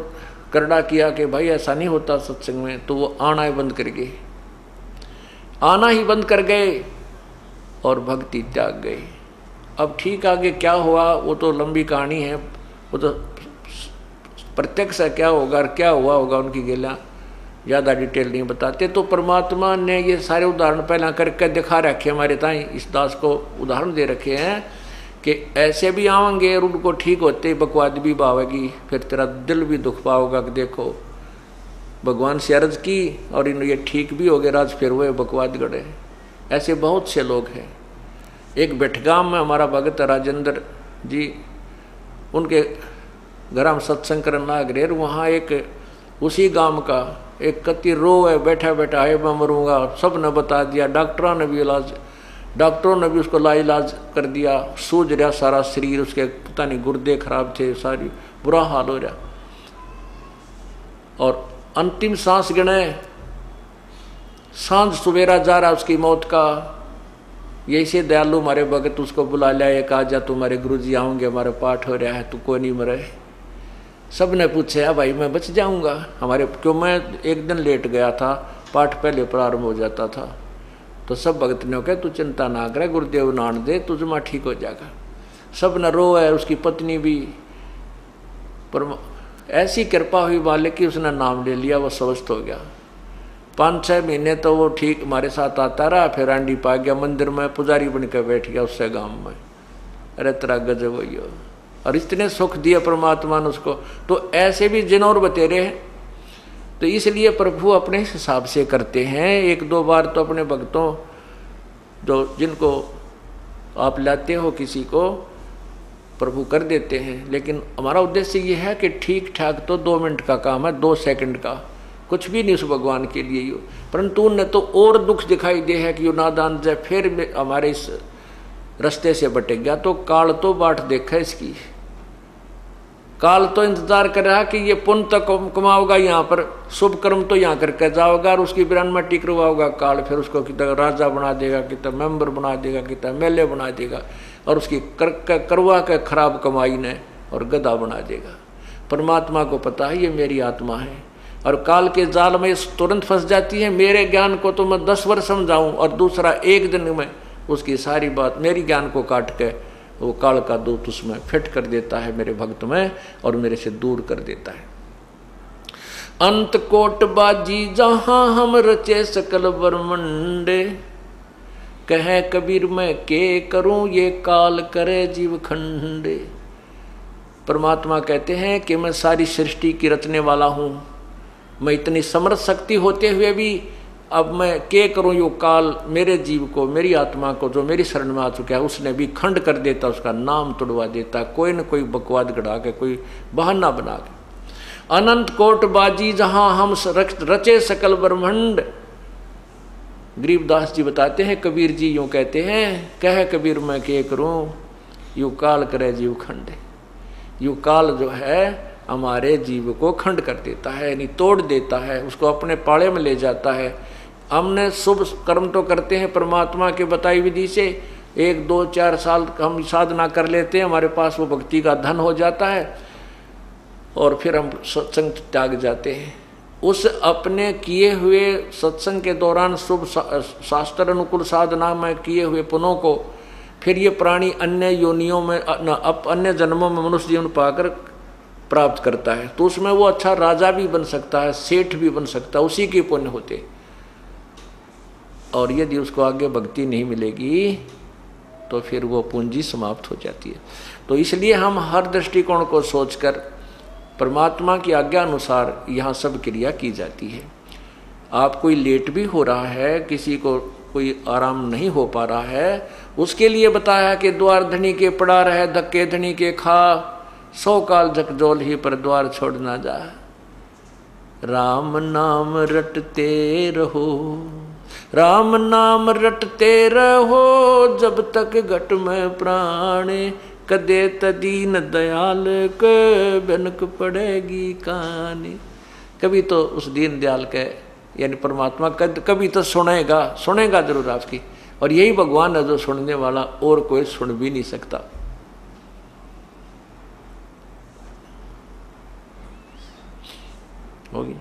करड़ा किया कि भाई ऐसा नहीं होता सत्संग में, तो वो आना ही बंद कर गए, आना ही बंद कर गए और भक्ति त्याग गए। अब ठीक आगे क्या हुआ वो तो लंबी कहानी है, वो तो प्रत्यक्ष है क्या होगा क्या हुआ होगा उनकी गेला ज़्यादा डिटेल नहीं बताते। तो परमात्मा ने ये सारे उदाहरण पहला करके दिखा रखे हमारे ताई, इस दास को उदाहरण दे रखे हैं कि ऐसे भी आवेंगे और उनको ठीक होते बकवाद भी पावेगी, फिर तेरा दिल भी दुख पाओगा कि देखो भगवान से अर्ज की और इन ये ठीक भी हो गए, राज फिर हुए बकवाद गढ़े। ऐसे बहुत से लोग हैं। एक बेटगाम में हमारा भगत राजेंद्र जी, उनके घर में सत्संग करने लाग रहे, वहाँ एक उसी गांव का एक कति रो है, बैठा बैठा है मैं मरूंगा, सब ने बता दिया, डॉक्टरों ने भी इलाज, डॉक्टरों ने भी उसको लाइलाज कर दिया, सूझ रहा सारा शरीर, उसके पता नहीं गुर्दे खराब थे, सारी बुरा हाल हो रहा, और अंतिम सांस गिने, सांझ सवेरा जा रहा उसकी मौत का। यही से दयालु हमारे भगत उसको बुला लिया, एक आ जा तुम्हारे गुरुजी आऊँगे, हमारे पाठ हो रहा है, तू कोई नहीं मरे। सब ने पूछा भाई मैं बच जाऊंगा हमारे, क्यों मैं एक दिन लेट गया था, पाठ पहले प्रारंभ हो जाता था। तो सब भगत ने कहा तू चिंता ना करे, गुरुदेव नान दे, तुझमा ठीक हो जाएगा। सब न रो है, उसकी पत्नी भी, पर ऐसी कृपा हुई मालिक की उसने नाम ले लिया, वो स्वस्थ हो गया। 5-6 महीने तो वो ठीक हमारे साथ आता रहा, फिर आंडी पा गया, मंदिर में पुजारी बनकर बैठ गया उससे गाँव में। अरे तेरा गजब हुई हो, और इतने सुख दिया परमात्मा ने उसको। तो ऐसे भी जिन और बतेरे हैं, तो इसलिए प्रभु अपने हिसाब से करते हैं। 1-2 बार तो अपने भक्तों जो जिनको आप लाते हो किसी को, प्रभु कर देते हैं, लेकिन हमारा उद्देश्य ये है कि ठीक ठाक तो 2 मिनट का काम है, 2 सेकंड का, कुछ भी नहीं उस भगवान के लिए यो। परंतु उन्हें तो और दुख दिखाई दे है कि यो नादान जय फिर हमारे इस रास्ते से भटक गया। तो काल तो बाट देखा इसकी, काल तो इंतजार कर रहा कि ये पुण्य तो कमाओगा यहाँ पर, शुभ कर्म तो यहाँ करके जाओगा, और उसकी बिरान में टिक करवाओगा काल, फिर उसको कितना राजा बना देगा, कितना मेंबर बना देगा, कितना मेले बना देगा, और उसकी करवा के खराब कमाई ने और गधा बना देगा। परमात्मा को पता है ये मेरी आत्मा है, और काल के जाल में तुरंत फंस जाती है। मेरे ज्ञान को तो मैं 10 वर्ष समझाऊं और दूसरा एक दिन में उसकी सारी बात मेरी ज्ञान को काट के वो काल का दूत उसमें फिट कर देता है मेरे भक्त में और मेरे से दूर कर देता है। अंत कोट बाजी जहां हम रचे सकल ब्रह्मंडे, कहे कबीर मैं के करूं ये काल करे जीव खंडे। परमात्मा कहते हैं कि मैं सारी सृष्टि की रचने वाला हूं, मैं इतनी समर्थ शक्ति होते हुए भी अब मैं क्या करूं, यो काल मेरे जीव को, मेरी आत्मा को जो मेरी शरण में आ चुका है उसने भी खंड कर देता, उसका नाम तुड़वा देता, कोई न कोई बकवाद गढ़ा के, कोई बहाना बना के। अनंत कोट बाजी जहां हम रचे सकल ब्रह्मांड। गरीबदास जी बताते हैं, कबीर जी यूं कहते हैं, कह कबीर मैं क्या करूं यू काल करे जीव खंड। यू काल जो है हमारे जीव को खंड कर देता है, यानी तोड़ देता है, उसको अपने पाले में ले जाता है। हमने शुभ कर्म तो करते हैं परमात्मा के बताई विधि से, 1, 2, 4 साल हम साधना कर लेते हैं, हमारे पास वो भक्ति का धन हो जाता है और फिर हम सत्संग त्याग जाते हैं। उस अपने किए हुए सत्संग के दौरान शुभ शास्त्र अनुकूल साधना में किए हुए पुण्यों को फिर ये प्राणी अन्य योनियों में अन्य जन्मों में मनुष्य जीवन पाकर प्राप्त करता है, तो उसमें वो अच्छा राजा भी बन सकता है, सेठ भी बन सकता है, उसी के पुण्य होते। और यदि उसको आगे भक्ति नहीं मिलेगी तो फिर वो पूंजी समाप्त हो जाती है। तो इसलिए हम हर दृष्टिकोण को सोचकर परमात्मा की आज्ञा अनुसार यहाँ सब क्रिया की जाती है। आप कोई लेट भी हो रहा है, किसी को कोई आराम नहीं हो पा रहा है, उसके लिए बताया कि द्वार धनी के पड़ा रहे, धक्के धनी के खा, 100 काल झकझोल ही पर द्वार छोड़ ना जा। राम नाम रटते रहो, राम नाम रटते रहो, जब तक घट में प्राणे, कदे तदीन दयाल के बनक पड़ेगी कानी। कभी तो उस दीन दयाल के यानी परमात्मा कभी तो सुनेगा जरूर आपकी। और यही भगवान है जो सुनने वाला, और कोई सुन भी नहीं सकता। होगी।